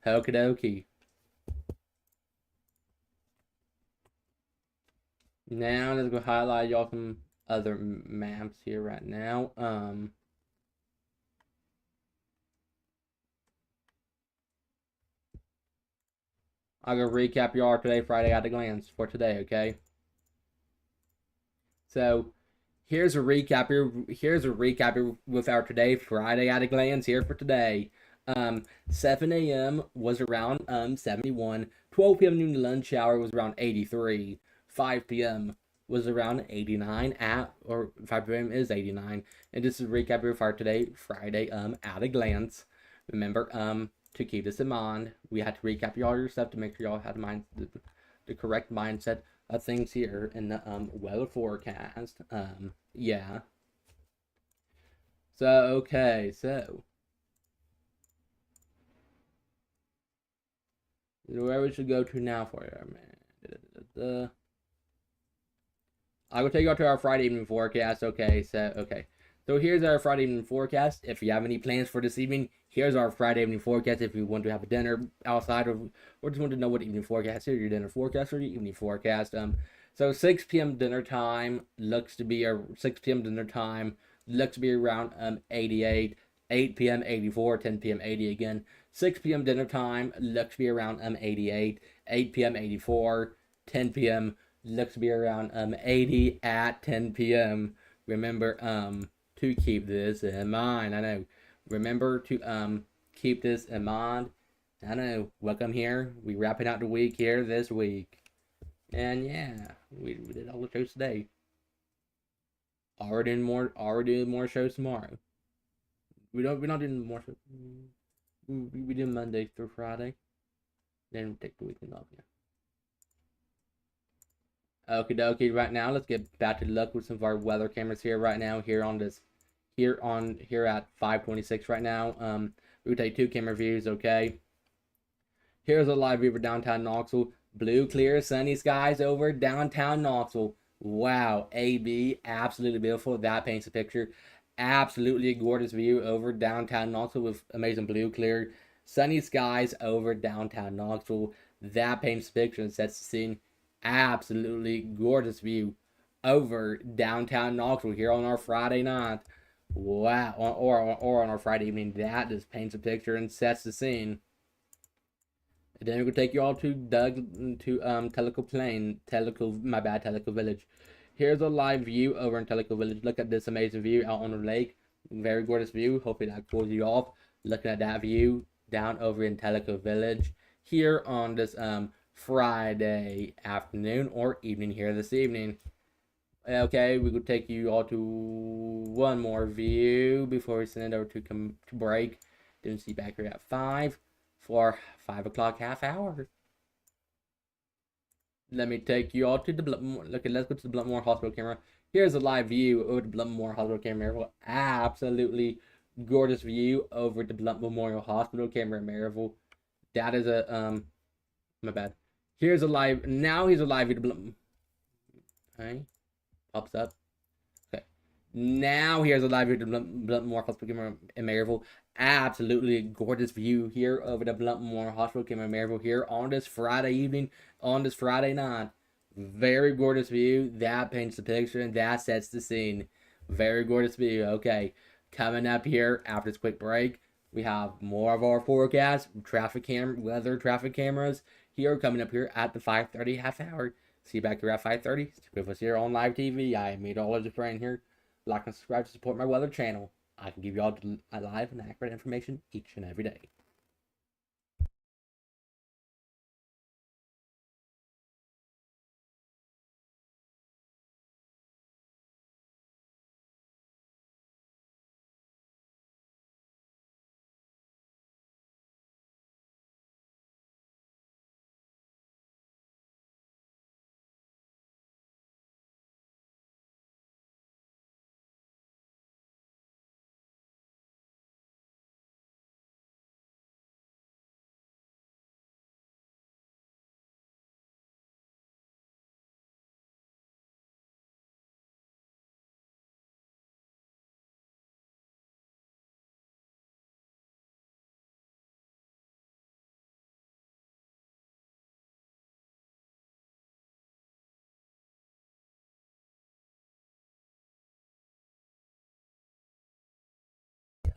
Okie dokie. Now let's go highlight y'all some other maps here right now. I'll go recap y'all today, Friday at a glance for today, okay? So here's a recap here. Here's a recap here with our today, Friday at a glance here for today. 7 a.m. was around 71. 12 p.m. noon lunch hour was around 83. 5 p.m. was around 89 or 5 p.m. is 89. And this is a recap here for today, Friday at a glance. Remember to keep this in mind. We had to recap y'all your stuff to make sure y'all had the correct mindset of things here in the weather forecast. Yeah. So okay, so where we should go to now for you, man. I will take you out to our Friday evening forecast. So here's our Friday evening forecast. If you have any plans for this evening, here's our Friday evening forecast. If you want to have a dinner outside or just want to know what evening forecast is, your dinner forecast or your evening forecast. So 6 p.m. dinner time looks to be 6 p.m. dinner time looks to be around 88. 8 p.m. 84, 10 p.m. 80 again. 6 p.m. dinner time looks to be around 88. 8 p.m. 84. 10 p.m. looks to be around 80 at 10 p.m. Remember to keep this in mind. I know. Remember to keep this in mind. I know. Welcome here. We wrapping out the week here this week. And yeah, we did all the shows today. Already more shows tomorrow. We're not doing more shows. We do Monday through Friday. Then we take the weekend off, yeah. Okie dokie. Right now, let's get back to luck with some of our weather cameras here right now. Here at 5:26 right now. We take 2 camera views. Okay. Here's a live view for downtown Knoxville. Blue, clear, sunny skies over downtown Knoxville. Wow, AB, absolutely beautiful. That paints a picture. Absolutely a gorgeous view over downtown Knoxville with amazing blue, clear, sunny skies over downtown Knoxville. That paints a picture and sets the scene. Absolutely gorgeous view over downtown Knoxville here on our Friday night. Wow, or on our Friday evening. That just paints a picture and sets the scene. And then we're gonna take you all to Tellico Village. Here's a live view over in Tellico Village. Look at this amazing view out on the lake. Very gorgeous view. Hopefully that cools you off. Looking at that view down over in Tellico Village here on this Friday afternoon or evening here this evening. Okay, we could take you all to one more view before we send it over to break. Then see back here at 5 for 5 o'clock half hour. Let me take you all to the let's go to the Bluntmore Hospital camera. Here's a live view over the Bluntmore Hospital camera. Absolutely gorgeous view over the Blunt Memorial Hospital camera in Maryville. That is a my bad. Here's a live view. Okay, pops up. Okay. Now here's a live view of the Bluntmore Hospital camera in Maryville. Absolutely gorgeous view here over the Bluntmore Hospital camera in Maryville here on this Friday evening, on this Friday night. Very gorgeous view. That paints the picture and that sets the scene. Very gorgeous view. Okay, coming up here after this quick break, we have more of our forecast, weather traffic cameras here coming up here at the 5:30 half hour. See you back here at 5:30. Stick with us here on live TV. I am Meteorologist your friend here. Like and subscribe to support my weather channel. I can give you all live and accurate information each and every day.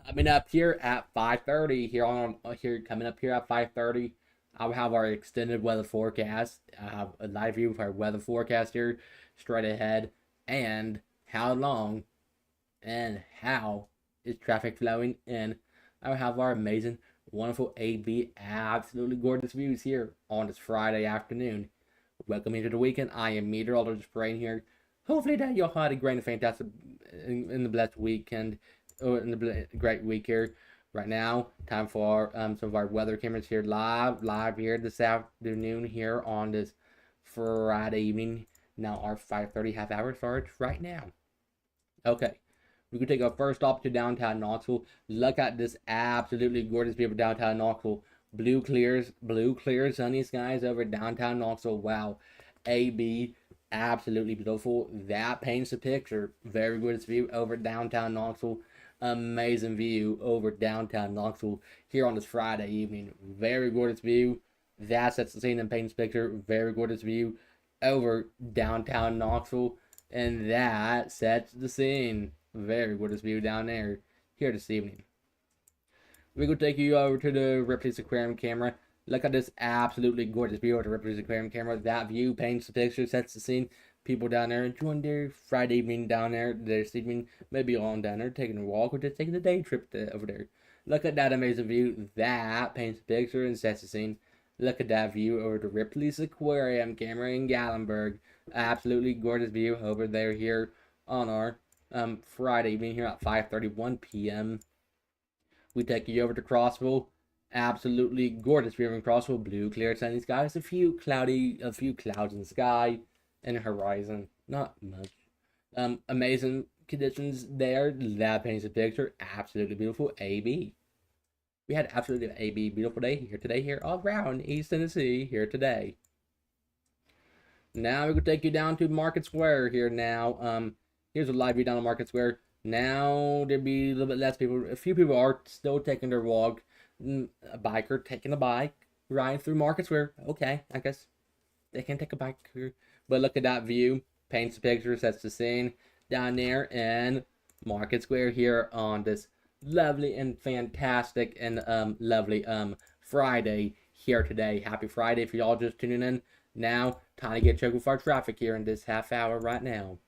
Coming up here at 5:30 here on here coming up here at 5:30, I'll have our extended weather forecast. I have a live view of our weather forecast here straight ahead, and how long and how is traffic flowing in. I'll have our amazing, wonderful AB, absolutely gorgeous views here on this Friday afternoon. Welcome into the weekend. I am meteorologist Brain here. Hopefully that y'all had a great and fantastic in the blessed weekend, or in the great week here. Right now, time for some of our weather cameras here live here this afternoon here on this Friday evening. Now our 5:30 half hour starts right now. Okay, we can take our first stop to downtown Knoxville. Look at this absolutely gorgeous view of downtown Knoxville. Blue clear, sunny skies over downtown Knoxville. Wow, AB, absolutely beautiful. That paints a picture. Very gorgeous view over downtown Knoxville. Amazing view over downtown Knoxville here on this Friday evening. Very gorgeous view. That sets the scene and paints a picture. Very gorgeous view over downtown Knoxville, and that sets the scene. Very gorgeous view down there here this evening. We're going to take you over to the Ripley's Aquarium camera. Look at this absolutely gorgeous view of the Ripley's Aquarium camera. That view paints the picture, sets the scene. People down there enjoying their Friday evening down there, this evening, maybe on down there, taking a walk or just taking a day trip over there. Look at that amazing view. That paints the picture and sets the scene. Look at that view over the Ripley's Aquarium camera in Gatlinburg. Absolutely gorgeous view over there here on our Friday evening here at 5:31 p.m. We take you over to Crossville. Absolutely gorgeous view in Crossville. Blue, clear, sunny skies. A few clouds in the sky and horizon. Not much. Amazing conditions there. That paints a picture. Absolutely beautiful. AB. We had absolutely an AB beautiful day here all around East Tennessee here today. Now we're gonna take you down to Market Square here now. Here's a live view down on Market Square. Now there'll be a little bit less people. A few people are still taking their walk. A biker taking a bike, riding through Market Square. Okay, I guess they can take a bike here. But look at that view. Paints the picture, sets the scene down there in Market Square here on this lovely and fantastic and lovely Friday here today. Happy Friday if y'all just tuning in. Now, time to get checked with our traffic here in this half hour right now.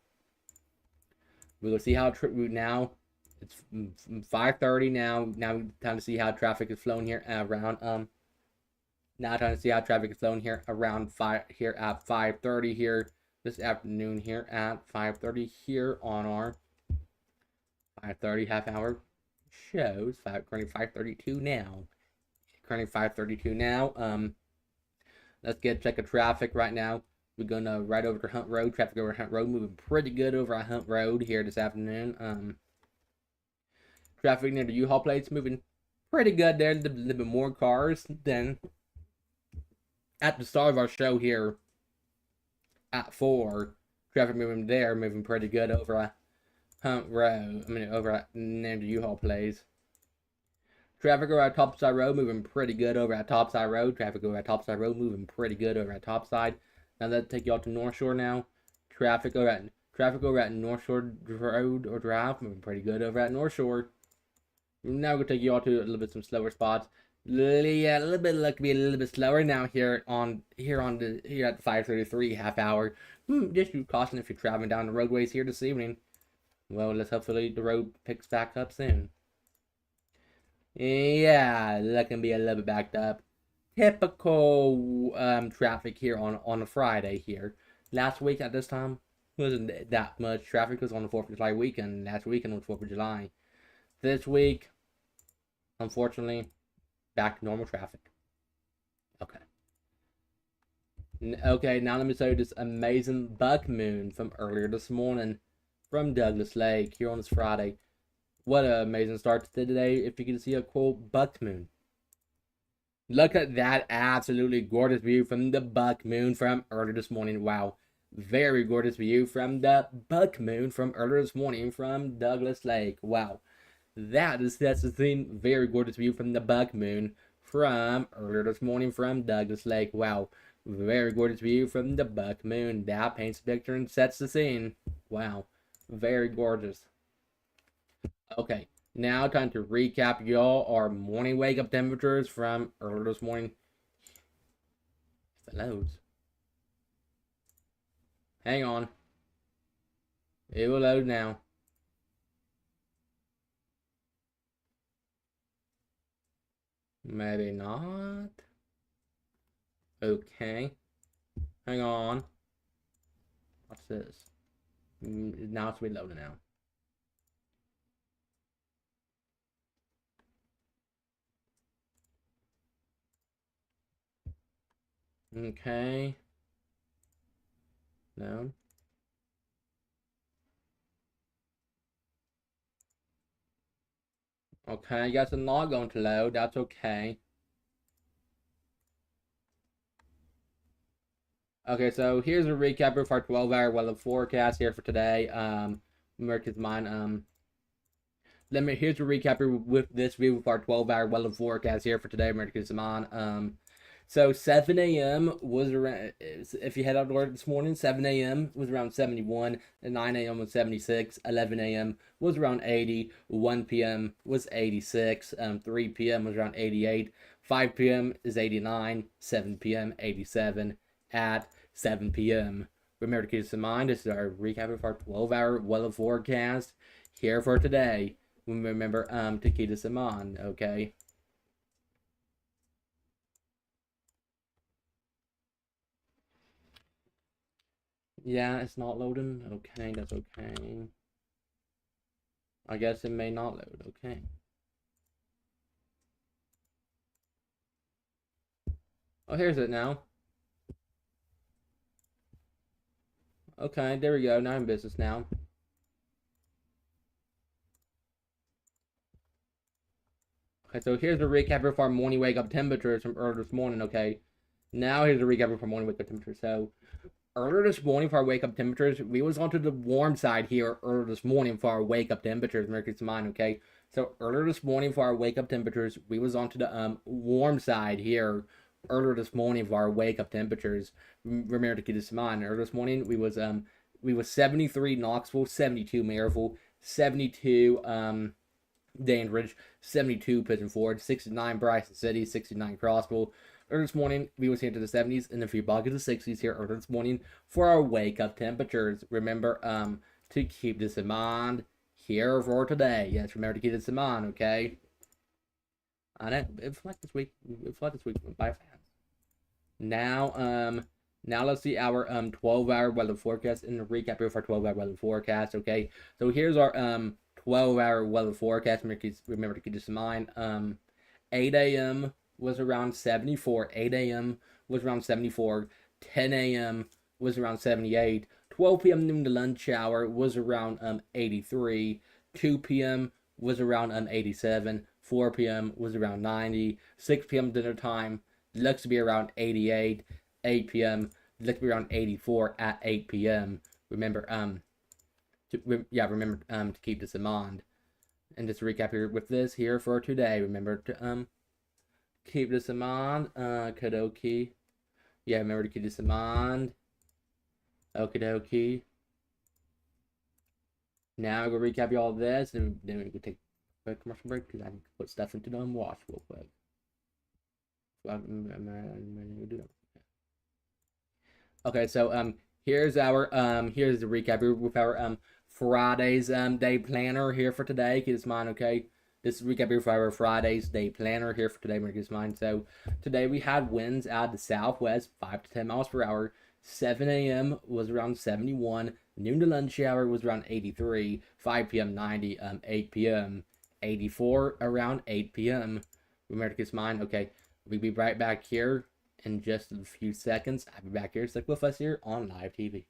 We're gonna see how now it's 5:30 now. Now time to see how traffic is flowing here around now time to see how traffic is flowing here around 5:30 here this afternoon here at 5:30 here on our 5:30 half hour shows. Currently 5:32 now. Currently 5:32 now. Let's get a check of traffic right now. We're gonna ride over to Hunt Road. Traffic over Hunt Road moving pretty good over at Hunt Road here this afternoon. Traffic near the U-Haul place moving pretty good there. A little bit more cars than at the start of our show here at 4. Traffic moving pretty good over at Hunt Road. Over at near the U-Haul place. Traffic over at Topside Road moving pretty good over at Topside Road. Traffic over at Topside Road moving pretty good over at Topside. Now let's take you all to North Shore now. Traffic over at North Shore Road or Drive moving pretty good over at North Shore. Now we're gonna take you all to a little bit some slower spots. Yeah, a little bit luck to be a little bit slower now here at the 5:33 half hour. Just use caution if you're traveling down the roadways here this evening. Well, let's hopefully the road picks back up soon. Yeah, that can be a little bit backed up. Typical traffic here on a Friday here. Last week at this time wasn't that much traffic. It was on the 4th of July weekend. Last weekend was 4th of July. This week, unfortunately, back to normal traffic. Okay. Okay, now let me show you this amazing buck moon from earlier this morning from Douglas Lake here on this Friday. What an amazing start to today if you can see a cool buck moon. Look at that absolutely gorgeous view from the buck moon from earlier this morning. Wow. Very gorgeous view from the buck moon from earlier this morning from Douglas Lake. Wow. That's the thing. Very gorgeous view from the buck moon from earlier this morning from Douglas Lake. Wow. Very gorgeous view from the buck moon. That paints the picture and sets the scene. Wow. Very gorgeous. Okay. Now, time to recap, y'all, our morning wake up temperatures from earlier this morning. If it loads. Hang on. It will load now. Maybe not. Okay. Hang on. What's this? Now it's reloading now. Okay. No. Okay, I guess it's not going to load. That's okay. Okay, so here's a recap of our 12-hour weather forecast here for today. America's mine. Here's a recap with this view of our 12-hour weather forecast here for today, America's mine. So 7 a.m. was around, if you head out to work this morning, 7 a.m. was around 71, and 9 a.m. was 76, 11 a.m. was around 80, 1 p.m. was 86, 3 p.m. was around 88, 5 p.m. is 89, 7 p.m. 87, at 7 p.m. Remember to keep this in mind, this is our recap of our 12-hour weather forecast here for today. Remember to keep this in mind, okay? Yeah, it's not loading. Okay, that's okay. I guess it may not load. Okay. Oh, here's it now. Okay, there we go. Now I'm in business now. Okay, so here's a recap of our morning wake up temperatures from earlier this morning, okay? Now here's a recap of our morning wake up temperatures. So earlier this morning for our wake up temperatures, we was onto the warm side here earlier this morning for our wake up temperatures, Mercury's mine, okay? So earlier this morning for our wake up temperatures, we was onto the warm side here earlier this morning for our wake up temperatures. Remember to keep this in mind. Earlier this morning we was 73 Knoxville, 72 Maryville, 72 Danbridge, 72 Pigeon Forge, 69 Bryson City, 69 Crossville. Early this morning, we was here to the 70s and a few pockets of 60s here early this morning for our wake up temperatures. Remember to keep this in mind here for today. Yes, remember to keep this in mind, okay? I know it felt like this week. It felt like this week went by fast. Now let's see our 12-hour weather forecast and the recap of our 12-hour weather forecast. Okay, so here's our 12-hour weather forecast. Remember to keep this in mind. 8 a.m. was around 74. 8 a.m. was around 74. 10 a.m. was around 78. 12 p.m. noon to lunch hour was around 83. 2 p.m. was around 87. 4 p.m. was around 90. 6 p.m. dinner time looks to be around 88. 8 p.m. looks to be around 84 at 8 p.m. Remember remember to keep this in mind. And just recap here with this here for today. Remember to keep this in mind. Kadoki. Yeah, remember to keep this in mind. Okie dokie. Now I'm gonna recap you all this, and then we can take a commercial break because I can put stuff into the wash real quick. Okay, so here's our here's the recap with our Friday's day planner here for today. Keep this in mind, okay? This is recap here for our Friday's day planner here for today. Keep this in mind. So today we had winds out of the southwest, 5 to 10 miles per hour. 7 a.m. was around 71. Noon to lunch hour was around 83. 5 p.m. 90. 8 p.m. 84 around 8 p.m. Remember to keep this in mind, okay? We'll be right back here in just a few seconds. I'll be back here. Stick with us here on live TV.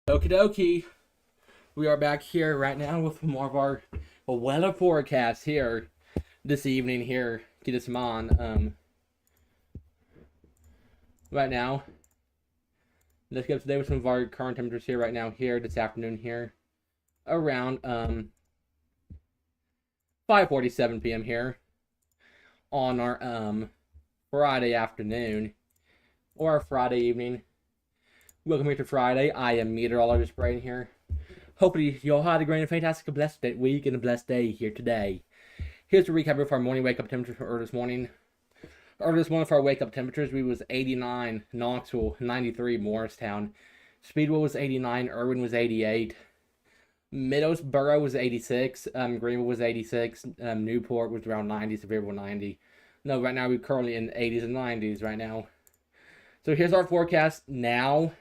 Okie dokie. We are back here right now with more of our weather forecast here this evening here. Get this on. Right now, let's get up today with some of our current temperatures here right now here this afternoon here. Around 5:47 p.m. here on our Friday afternoon or our Friday evening. Welcome here to Friday. I am meteorologist Brian here. Hopefully you all had a great and fantastic blessed week and a blessed day here today. Here's a recap of our morning wake up temperatures for this morning. Early this morning for our wake up temperatures, we was 89 Knoxville, 93 Morristown, Speedwell was 89, Irwin was 88, Middlesboro was 86, Greenville was 86, Newport was around 90, Sevierville 90. No, right now we're currently in the 80s and 90s right now. So here's our forecast now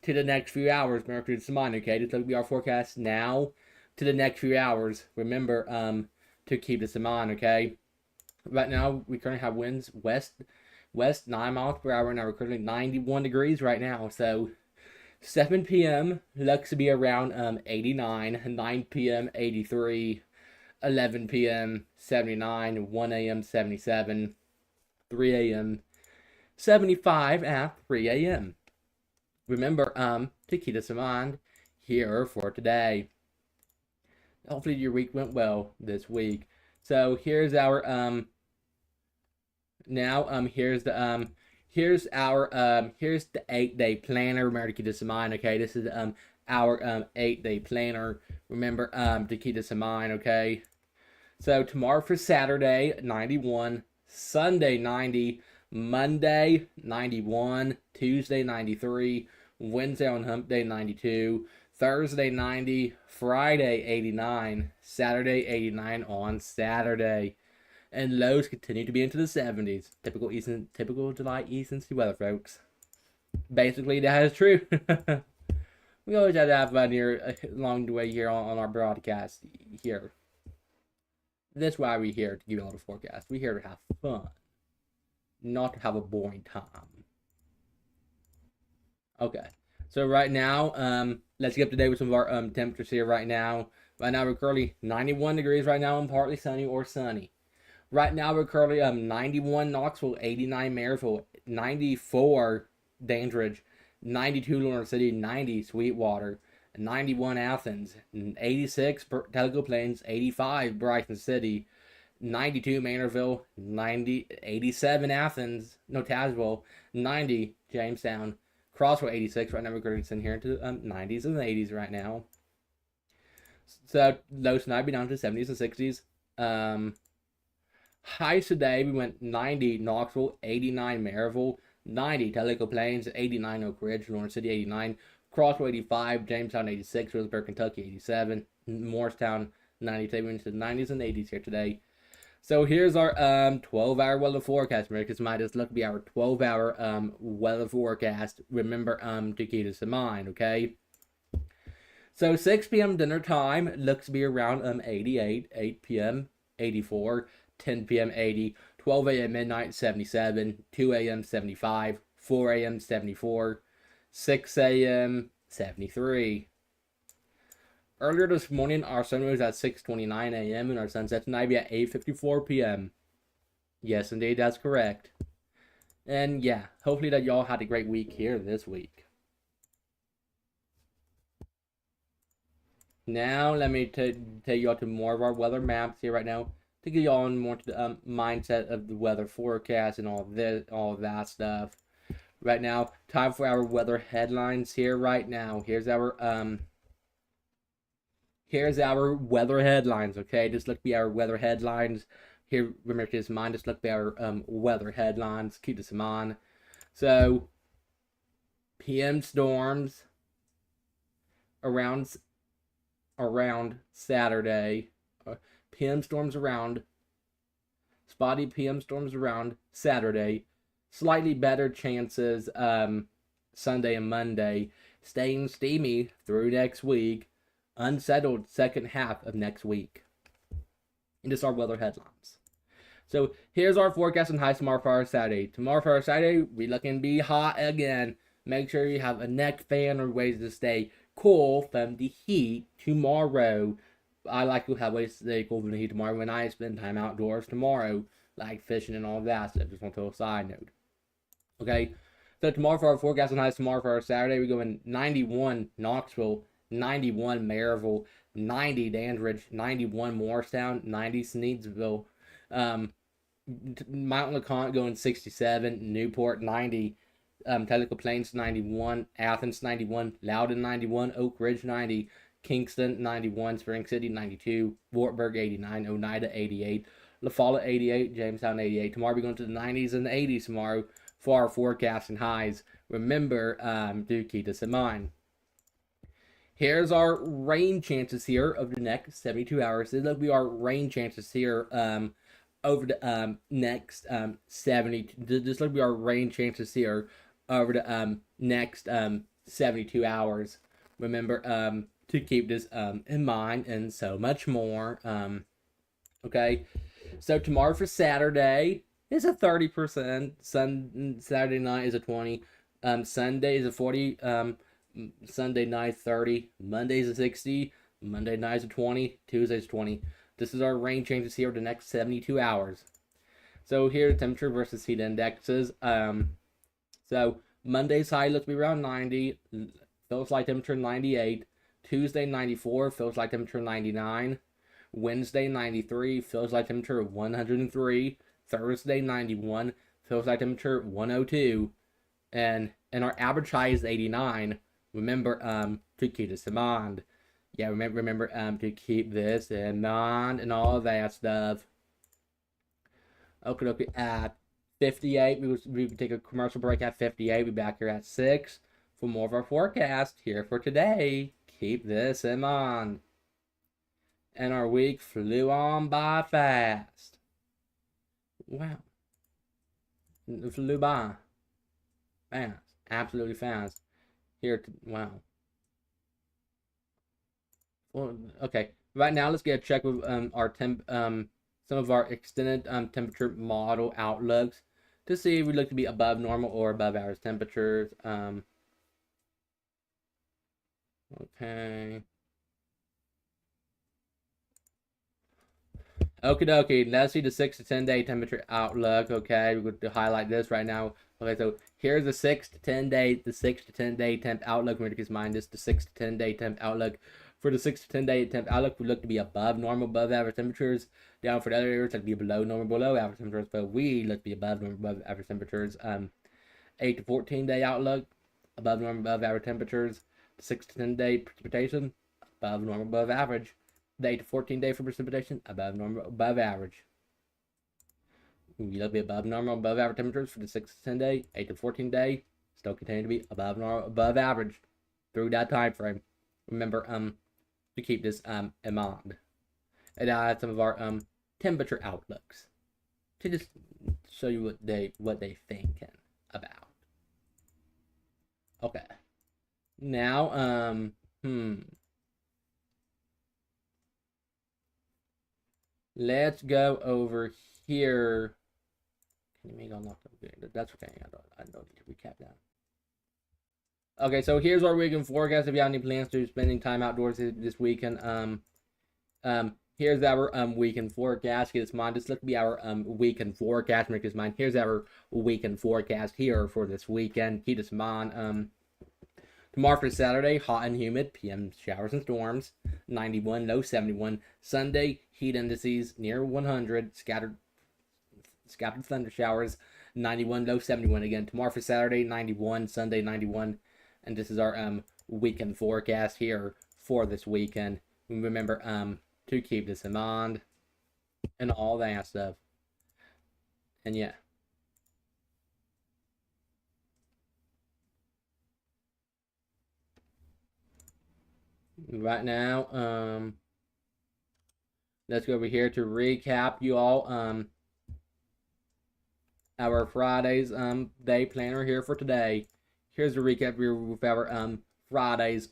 to the next few hours. Remember to mind, okay? This will be our forecast now to the next few hours. Remember to keep this in mind, okay? Right now we currently have winds west 9 miles per hour. Now we're currently 91 degrees right now. So 7 p.m. looks to be around 89, 9 p.m. 83, 11 p.m. 79, 1 a.m. 77, 3 a.m. 75 at 3 a.m. Remember to keep this in mind here for today. Hopefully your week went well this week. So here's our here's the 8-day planner. Remember to keep this in mind, okay? This is our 8-day planner. Remember to keep this in mind, okay? So tomorrow for Saturday 91, Sunday 90, Monday 91, Tuesday 93, Wednesday on hump day 92, Thursday 90, Friday 89, Saturday 89 on Saturday. And lows continue to be into the 70s. Typical July Eastern weather, folks. Basically, that is true. We always have to have fun here along the way here on our broadcast here. That's why we're here to give you all the forecast. We're here to have fun, not to have a boring time. Okay, so right now, let's get up to date with some of our temperatures here right now. Right now, we're currently 91 degrees right now and partly sunny or sunny. Right now, we're currently 91 Knoxville, 89 Marysville, 94 Dandridge, 92 Lawrence City, 90 Sweetwater, 91 Athens, 86 Tellico Plains, 85 Bryson City, 92 Maynardville, 87 Athens, no Tazewell, 90 Jamestown, Crossville 86. Right now we're going to send here into 90s and 80s right now. So lows tonight be down to 70s and 60s. Highs today we went 90 Knoxville, 89 Maryville, 90 Tellico Plains, 89 Oak Ridge, Lawrence City 89, Crossville 85, Jamestown 86, Roseburg, Kentucky 87, Morristown 92. We went to the 90s and 80s here today. So here's our 12-hour weather forecast. America's might just look be our 12-hour weather forecast. Remember to keep this in mind, okay? So 6 p.m. dinner time looks to be around 88, 8 p.m. 84, 10 p.m. 80, 12 a.m. midnight 77, 2 a.m. 75, 4 a.m. 74, 6 a.m. 73. Earlier this morning, our sun rose at 6:29 a.m. and our sunset tonight be at 8:54 p.m. Yes, indeed, that's correct. And yeah, hopefully that y'all had a great week here this week. Now, let me take y'all to more of our weather maps here right now to get y'all more to the mindset of the weather forecast and all of that stuff. Right now, time for our weather headlines here right now. Here's our weather headlines, okay? Just look at our weather headlines. Here, remember to this in mind, just look at our weather headlines. Keep this in mind. So, PM storms around Saturday. PM storms around. Spotty PM storms around Saturday. Slightly better chances Sunday and Monday. Staying steamy through next week. Unsettled second half of next week. And just our weather headlines. So here's our forecast and highs tomorrow for our Saturday. Tomorrow for our Saturday, we looking to be hot again. Make sure you have a neck fan or ways to stay cool from the heat tomorrow. I like to have ways to stay cool from the heat tomorrow when I spend time outdoors tomorrow, like fishing and all that stuff. Just want to a side note. Okay, so tomorrow for our forecast and highs, tomorrow for our Saturday, we go in 91 Knoxville, 91 Maryville, 90 Dandridge, 91 Morristown, 90 Sneedsville, Mountain LeConte going 67, Newport 90, Technical Plains 91, Athens 91, Loudon 91, Oak Ridge 90, Kingston 91, Spring City 92, Wartburg 89, Oneida 88, La Follette 88, Jamestown 88. Tomorrow we're going to the 90s and the 80s tomorrow for our forecast and highs. Remember to keep this in mind. Here's our rain chances here over the next 72 hours. This will be our rain chances here over the next 70. This will be our rain chances here over the next 72 hours. Remember to keep this in mind and so much more. Okay, so tomorrow for Saturday is a 30%. Saturday night is a 20. Sunday is a 40. Sunday night 30. Monday's a 60. Monday night's a 20. Tuesday's 20. This is our rain changes here the next 72 hours. So here, temperature versus heat indexes. So Monday's high looks to be around 90. Feels like temperature 98. Tuesday 94. Feels like temperature 99. Wednesday 93. Feels like temperature 103. Thursday 91. Feels like temperature 102. And our average high is 89. Remember to keep this in mind. Yeah, remember to keep this in mind and all that stuff. Okay, at 58, we take a commercial break at 58. We'll be back here at 6 for more of our forecast here for today. Keep this in mind. And our week flew on by fast. Wow. It flew by. Fast. Absolutely fast. Wow. Well, okay. Right now, let's get a check with our some of our extended temperature model outlooks to see if we look to be above normal or above average temperatures. Okay. Okie dokie, let's see the 6 to 10 day temperature outlook. Okay, we're going to highlight this right now. Okay, so here's the 6 to 10 day temp outlook. Remember to keep in mind this the 6 to 10 day temp outlook. For the 6 to 10 day temp outlook, we look to be above normal, above average temperatures. Down for the other areas, like be below normal, below average temperatures. But we look to be above normal, above average temperatures. 8 to 14 day outlook, above normal, above average temperatures. 6 to 10 day precipitation, above normal, above average. The 8 to 14 day for precipitation, above normal, above average. You'll be above normal, above average temperatures for the 6 to 10 day, 8 to 14 day, still continue to be above normal, above average through that time frame. Remember to keep this in mind. And some of our temperature outlooks to just show you what they thinking about. Okay. Now let's go over here. Can you make unlock that? That's okay. I don't need to recap that. Okay, so here's our weekend forecast. If you have any plans to spending time outdoors this weekend, here's our weekend forecast. Keep this in mind. This looks to be our weekend forecast. Make this in mind. Here's our weekend forecast here for this weekend. Keep this in mind. Tomorrow for Saturday, hot and humid, PM showers and storms, 91, low 71. Sunday, heat indices near 100, scattered thunder showers, 91, low 71 again. Tomorrow for Saturday, 91, Sunday, 91. And this is our weekend forecast here for this weekend. Remember to keep this in mind and all that stuff. And yeah. Right now, let's go over here to recap you all our Friday's day planner here for today. Here's a recap with our Friday's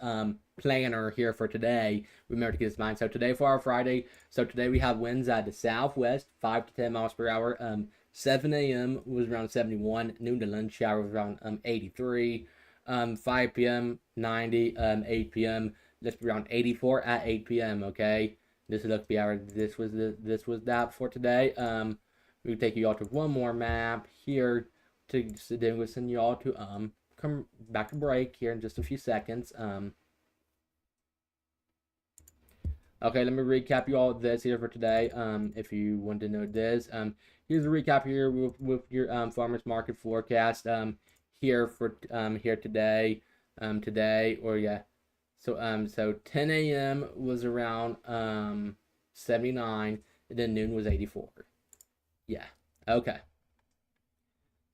planner here for today. Remember to keep this in mind. So today for our Friday, today we have winds at the southwest, 5 to 10 miles per hour. 7 a.m. was around 71. Noon to lunch hour was around 83. 5 p.m. 90, 8 p.m. Let's be around 84 at 8 p.m. Okay, this is look be our this was that for today. We take you all to one more map here to then we'll send you all to come back to break here in just a few seconds. Okay, let me recap you all this here for today. If you want to know this, here's a recap here with your farmers market forecast. Here for here today, today or yeah. So 10 a.m. was around 79, and then noon was 84. Yeah. Okay.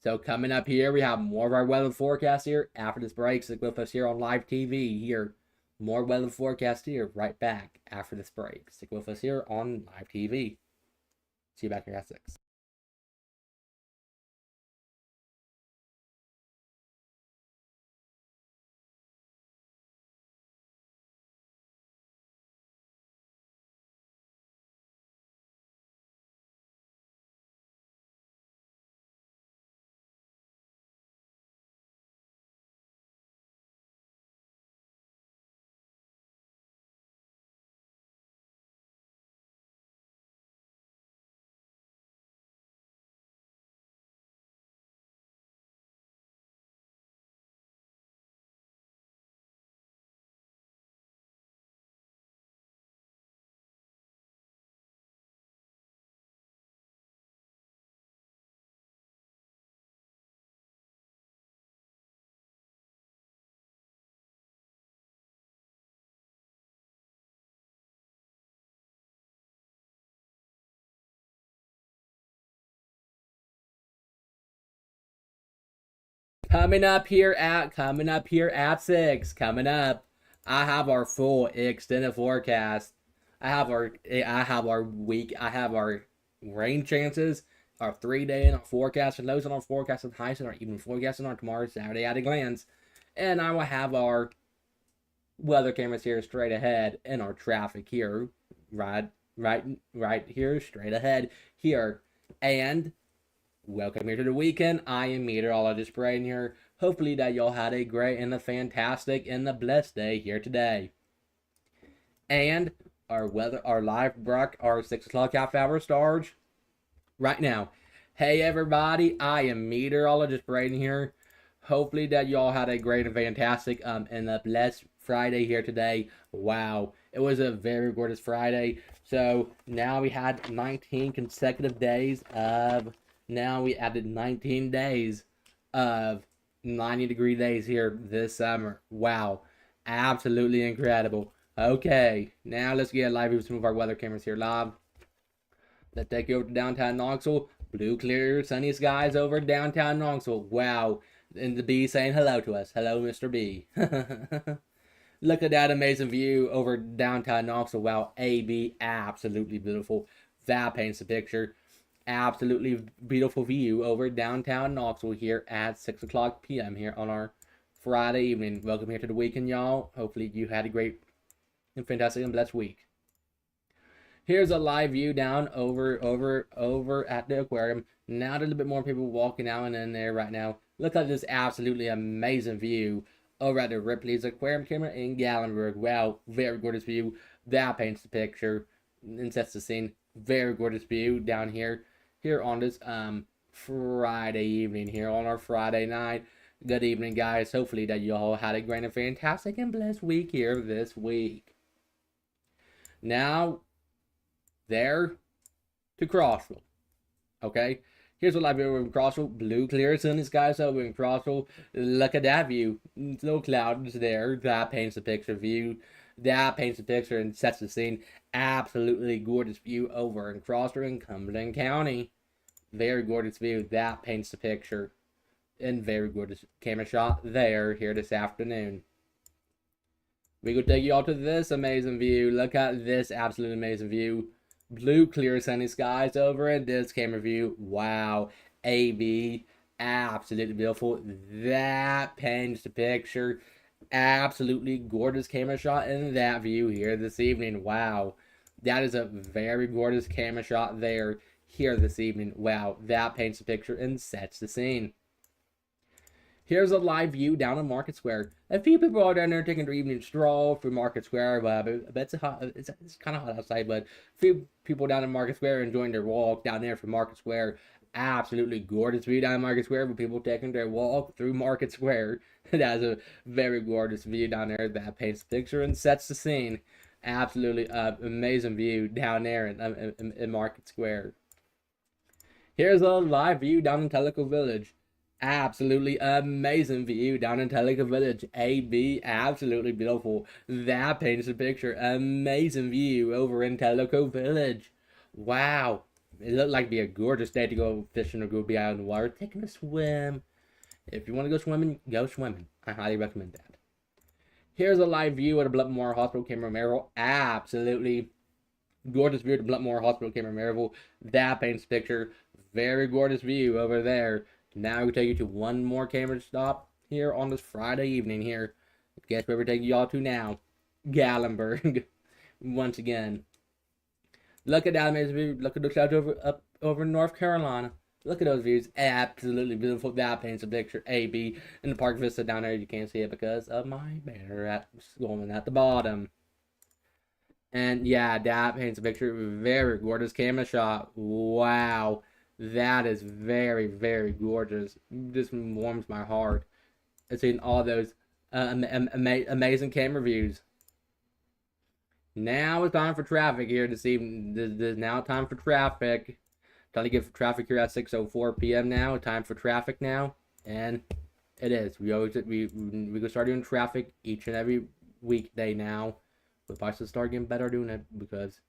So coming up here, we have more of our weather forecast here after this break. Stick with us here on live TV here. More weather forecast here right back after this break. Stick with us here on live TV. See you back here at 6. Coming up here at 6. Coming up, I have our full extended forecast. I have our week. I have our rain chances, our 3-day and our forecast, and those on our forecast and highs and our even forecast on our tomorrow Saturday at a glance. And I will have our weather cameras here straight ahead and our traffic here, right here straight ahead here. And welcome here to the weekend. I am meteorologist Braden here. Hopefully that y'all had a great and a fantastic and a blessed day here today. And our live brock, our 6 o'clock half hour starts right now. Hey everybody, I am meteorologist Braden here. Hopefully that y'all had a great and fantastic and a blessed Friday here today. Wow, it was a very gorgeous Friday. So now we had 19 consecutive days of. Now we added 19 days of 90-degree days here this summer. Wow, absolutely incredible. Okay, now let's get live with some of our weather cameras here live. Let's take you over to downtown Knoxville. Blue, clear, sunny skies over downtown Knoxville. Wow, and the bee saying hello to us. Hello, Mr. B. Look at that amazing view over downtown Knoxville. Wow, AB, absolutely beautiful. That paints the picture. Absolutely beautiful view over downtown Knoxville here at 6 o'clock p.m. here on our Friday evening. Welcome here to the weekend, y'all. Hopefully you had a great and fantastic and blessed week. Here's a live view down over at the aquarium. Now there's a little bit more people walking out and in there right now. Look at this absolutely amazing view over at the Ripley's Aquarium camera in Gatlinburg. Wow, very gorgeous view. That paints the picture and sets the scene. Very gorgeous view down here on this Friday evening here on our Friday night. Good evening, guys. Hopefully that you all had a great and fantastic and blessed week here this week. Now, there to Crossville. Okay, here's a live view of Crossville. Blue, clear, sunny skies over in Crossville. Look at that view. No clouds there. That paints the picture view. That paints the picture and sets the scene. Absolutely gorgeous view over in Crossville in Cumberland County. Very gorgeous view. That paints the picture. And very gorgeous camera shot there here this afternoon. We will take you all to this amazing view. Look at this absolutely amazing view. Blue, clear, sunny skies over in this camera view. Wow. AB, absolutely beautiful. That paints the picture. Absolutely gorgeous camera shot in that view here this evening. Wow. That is a very gorgeous camera shot there here this evening. Wow. That paints the picture and sets the scene. Here's a live view down in Market Square. A few people are down there taking their evening stroll through Market Square, but it's hot. It's kind of hot outside, but a few people down in Market Square enjoying their walk down there from Market Square. Absolutely gorgeous view down in Market Square with people taking their walk through Market Square. That's a very gorgeous view down there that paints the picture and sets the scene. Absolutely amazing view down there in Market Square. Here's a live view down in Tellico Village. Absolutely amazing view down in Tellico Village. AB, absolutely beautiful. That paints the picture. Amazing view over in Tellico Village. Wow. It looked like it'd be a gorgeous day to go fishing or go be out in the water, taking a swim. If you want to go swimming, go swimming. I highly recommend that. Here's a live view of the Bluntmore Hospital, Cameron Maryville. Absolutely gorgeous view of the Bluntmore Hospital, Cameron Maryville. That paints the picture. Very gorgeous view over there. Now we take you to one more camera stop here on this Friday evening here. Guess where we're taking y'all to now? Gatlinburg. Once again. Look at that amazing view. Look at the clouds up over North Carolina. Look at those views. Absolutely beautiful. That paints a picture. AB. And the park vista down there, you can't see it because of my banner going at the bottom. And yeah, that paints a picture. Very gorgeous camera shot. Wow. That is very, very gorgeous. Just warms my heart. Seeing all those amazing camera views. Now it's time for traffic here this evening. This is now time for traffic. Time to get traffic here at 6:04 p.m. now. Time for traffic now, and it is. We go start doing traffic each and every weekday now. We'll probably start getting better doing it because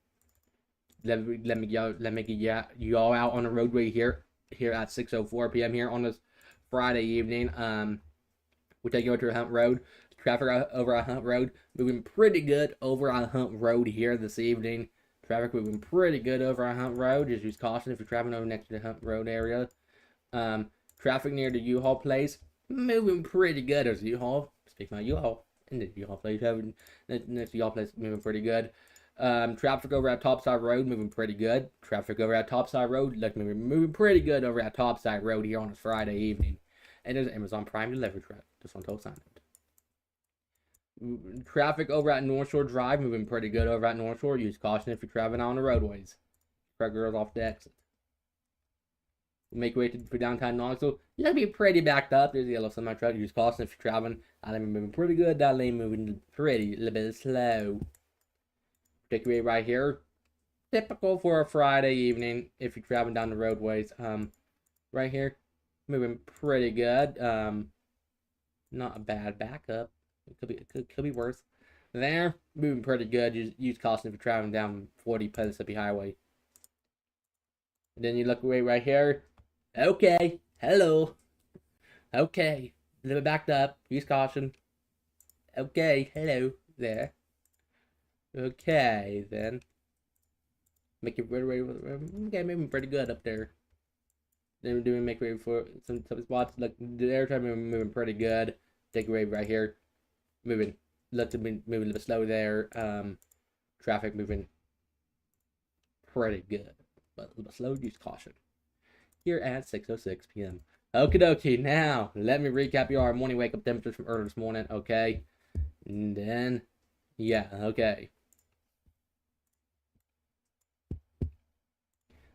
let me get y'all out on the roadway here at 6:04 p.m. here on this Friday evening. We'll take you over to Hunt Road. Traffic over on Hunt Road moving pretty good over on Hunt Road here this evening. Traffic moving pretty good over on Hunt Road. Just use caution if you're traveling over next to the Hunt Road area. Traffic near the U-Haul place moving pretty good. There's U-Haul. Speaking of U-Haul, in the U-Haul place, next to U-Haul place moving pretty good. Traffic over at Topside Road moving pretty good. Traffic over at Topside Road moving pretty good over at Topside Road here on this Friday evening. And there's Amazon Prime delivery truck just on Toast Island. Traffic over at North Shore Drive moving pretty good over at North Shore. Use caution if you're traveling on the roadways. Truck girls off the exit. Make way for downtown Knoxville. You're gonna be pretty backed up. There's a yellow semi truck. Use caution if you're traveling. That lane moving pretty good. That lane moving pretty a little bit slow. Particularly right here. Typical for a Friday evening if you're traveling down the roadways. Right here, moving pretty good. Not a bad backup. It could be worse. There, moving pretty good. Use caution if you're traveling down 40 Mississippi Highway. And then you look away right here. Okay, hello. Okay, a little bit backed up. Use caution. Okay, hello there. Okay, then. Make it okay, moving pretty good up there. Then we're doing make way for some spots. Like the air traffic moving pretty good. Take away right here. Moving a little bit slow there. Traffic moving pretty good, but a little bit slow. Use caution. Here at 6:06 p.m. Okie dokie. Now let me recap your morning wake up temperatures from earlier this morning. Okay, and then yeah, okay.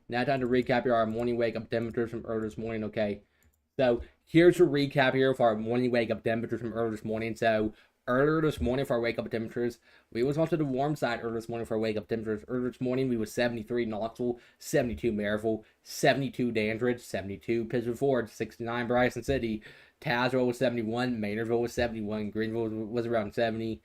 Now time to recap your morning wake up temperatures from earlier this morning. Okay, so here's a recap here for our morning wake up temperatures from earlier this morning. So earlier this morning for our wake up temperatures, we was on to the warm side earlier this morning for our wake up temperatures. Earlier this morning we was 73 Knoxville, 72 Maryville, 72 Dandridge, 72 Pigeon Forge, 69 Bryson City, Tazewell was 71, Maynardville was 71, Greenville was around 70.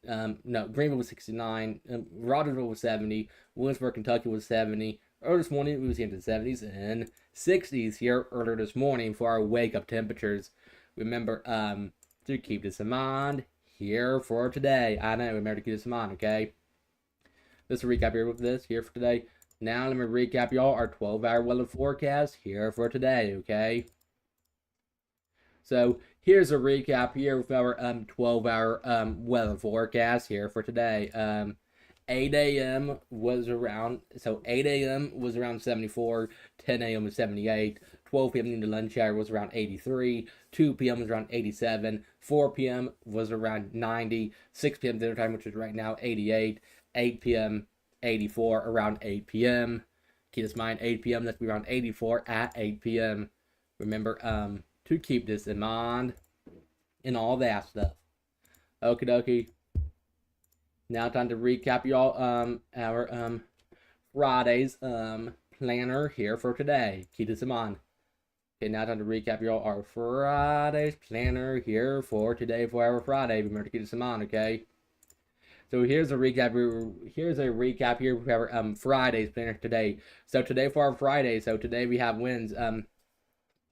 No, Greenville was 69, Rogersville was 70, Williamsburg, Kentucky was 70. Earlier this morning we was into the 70s and 60s here earlier this morning for our wake up temperatures. Remember, to keep this in mind here for today. I know, remember to keep this in mind, okay? Let's recap here with this here for today. Now let me recap y'all our 12-hour weather forecast here for today, okay? So here's a recap here with our 12-hour weather forecast here for today. 8 a.m. was around 8 a.m. was around 74, 10 a.m. was 78, 12 p.m. noon to lunch hour was around 83. 2 p.m. was around 87. 4 p.m. was around 90. 6 p.m. dinner time, which is right now 88. 8 p.m. 84 around 8 p.m. Keep this in mind, 8 p.m. Let's be around 84 at 8 p.m. Remember to keep this in mind and all that stuff. Okie dokie. Now time to recap y'all our Friday's planner here for today. Keep this in mind. Okay, now time to recap y'all our Friday's planner here for today for our Friday. Remember to keep this in mind, okay? So here's a recap. Here's a recap here for our Friday's planner today. So today for our Friday, so today we have winds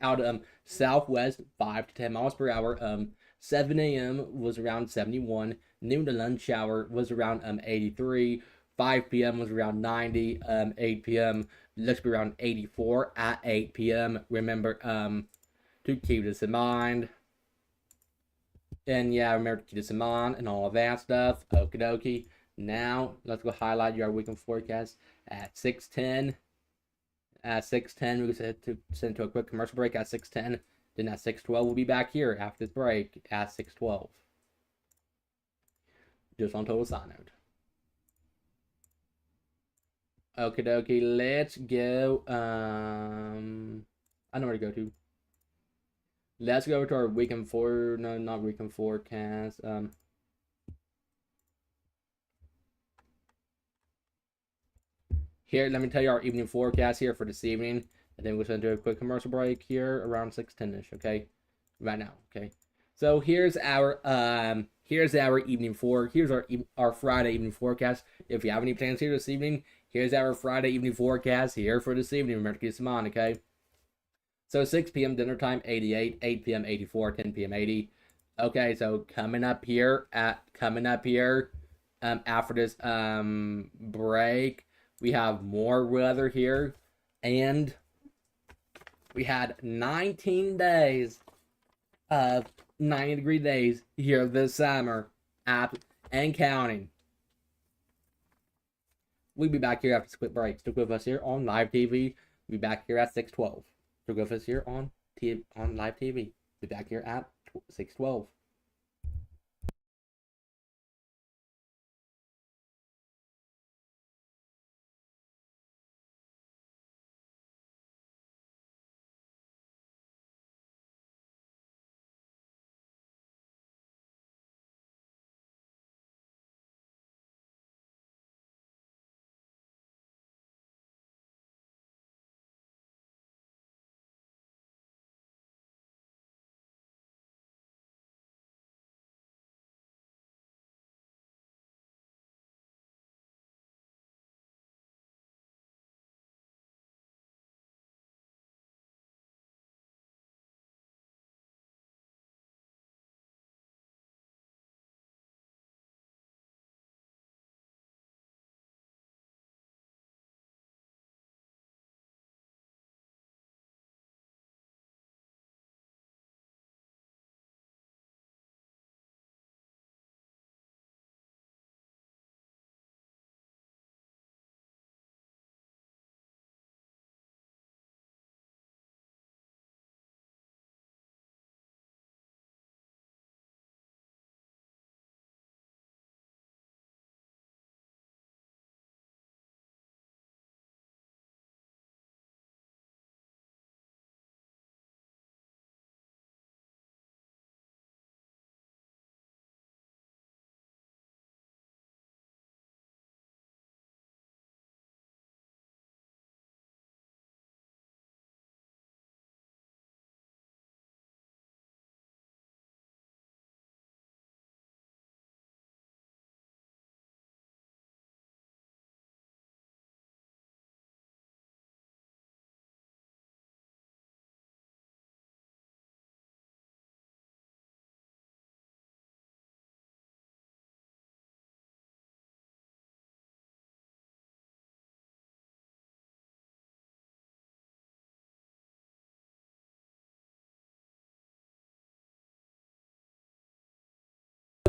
out southwest 5 to 10 miles per hour. 7 a.m. was around 71. Noon to lunch hour was around 83. 5 p.m. was around 90. 8 p.m. looks to be around 84 at 8 p.m. Remember to keep this in mind. And yeah, remember to keep this in mind and all of that stuff. Okie dokie. Now, let's go highlight your weekend forecast at 6:10. At 6:10, we're going to send to a quick commercial break at 6:10. Then at 6:12, we'll be back here after this break at 6:12. Just on total side note. Okie dokie, let's go. I know where to go to. Let's go over to our weekend not weekend forecast. Here, let me tell you our evening forecast here for this evening. And then we'll send to a quick commercial break here around 6:10ish, okay? Right now, okay? So here's our evening here's our Friday evening forecast. If you have any plans here this evening, here's our Friday evening forecast here for this evening. Remember to keep some on, okay? So 6 p.m. dinner time 88, 8 p.m. 84, 10 p.m. 80. Okay, so coming up here after this break, we have more weather here, and we had 19 days of 90-degree days here this summer and counting. We'll be back here after this quick break. Stick with us here on live TV. We'll be back here at 6:12. Stick with us here on live TV. Be back here at 6:12.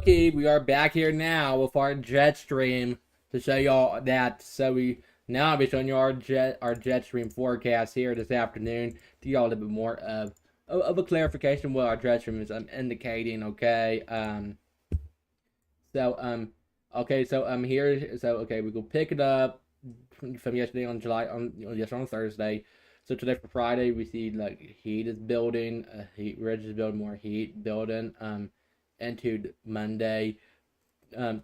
Okay, we are back here now with our jet stream to show y'all that. So we Now I'll be showing you our jet stream forecast here this afternoon to get a little bit more of a clarification what our jet stream is indicating. Okay. So okay. So here. So okay, we go pick it up from yesterday on yesterday on Thursday. So today for Friday we see like heat is building. Heat ridge is building more heat building. Into Monday,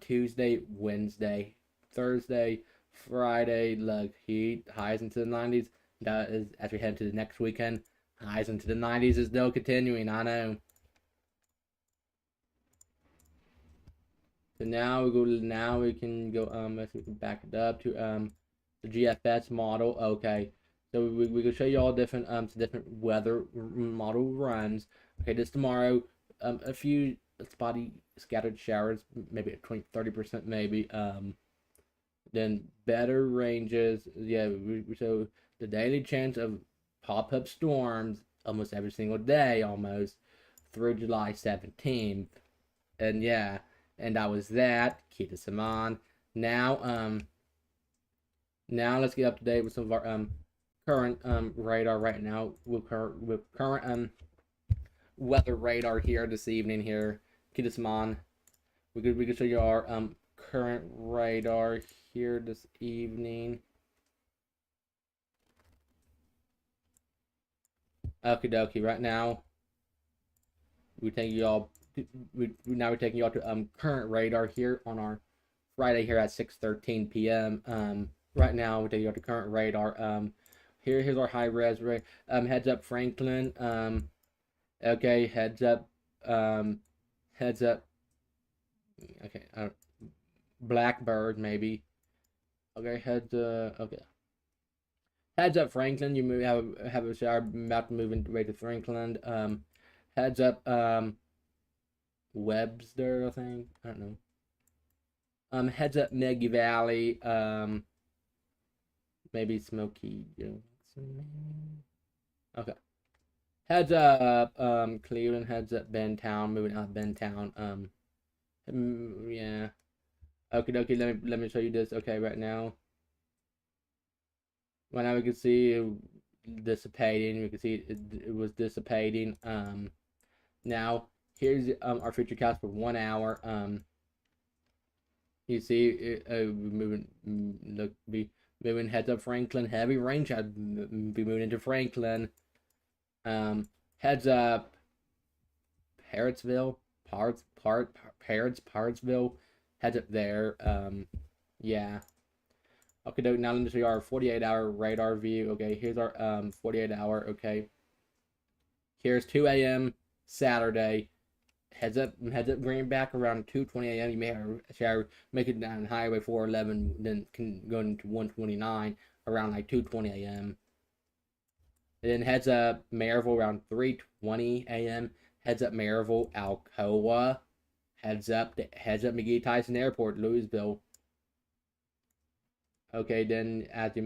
Tuesday, Wednesday, Thursday, Friday, like heat highs into the 90s. That is as we head into the next weekend. Highs into the 90s is still continuing. I know. So now we go. Now we can go. Let's see, we can back it up to the GFS model. Okay. So we can show you all different some different weather model runs. Okay, this tomorrow. A few spotty scattered showers, maybe at 20-30% maybe. Then better ranges. Yeah. So the daily chance of pop-up storms almost every single day almost through July 17th. And yeah, and that was that. Keep this in mind. Now now let's get up to date with some of our current radar right now with current weather radar here this evening here. Keep this in mind. We could show you our current radar here this evening. Okie dokie. Right now, we're taking y'all. We're taking y'all to current radar here on our Friday here at 6:13 p.m. Right now we're taking y'all to current radar. Here's our high res ray. Heads up Franklin. Okay. Heads up. Heads up. Okay. Blackbird maybe. Okay. Okay. Heads up Franklin. You have a shower about to move into way to Franklin. Heads up Webster, I think. I don't know. Heads up Maggie Valley. Maybe Smoky. Okay. Heads up Cleveland. Heads up Bentown. Moving out Bentown. Yeah. Okay, dokie. Let me show you this. Okay, right now. Right now we can see it dissipating. We can see it was dissipating. Now here's our future cast for 1 hour. You see it be moving heads up Franklin. Heavy rain shot be moving into Franklin. Heads up Parrotsville. Parrotsville. Heads up there. Yeah. Okay, now let me show you our 48-hour radar view. Okay, here's our 48-hour. Okay. Here's 2 a.m. Saturday. Heads up Greenback around 2:20 a.m. You may have a shower, make it down Highway 411, then can go into 129 around like 2:20 a.m. And then heads up Maryville around 3:20 a.m. Heads up Maryville, Alcoa. Heads up McGee Tyson Airport, Louisville. Okay, then as we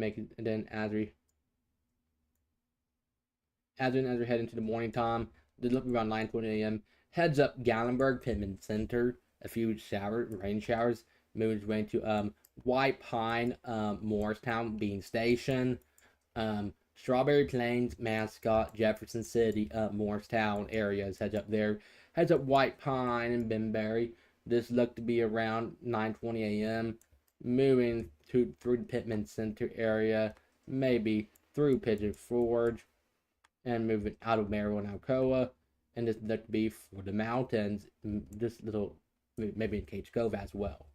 head into the morning time, they're looking around 9:20 a.m. Heads up Gatlinburg, Pittman Center. A few rain showers. Moves way to White Pine, Morristown, Bean Station, Strawberry Plains, Mascot, Jefferson City, Morristown areas. Heads up there. Heads up White Pine and Benberry. This looked to be around 9:20 a.m. Moving through the Pittman Center area, maybe through Pigeon Forge, and moving out of Maryville and Alcoa. And this looked to be for the mountains, this little, maybe in Cage Cove as well.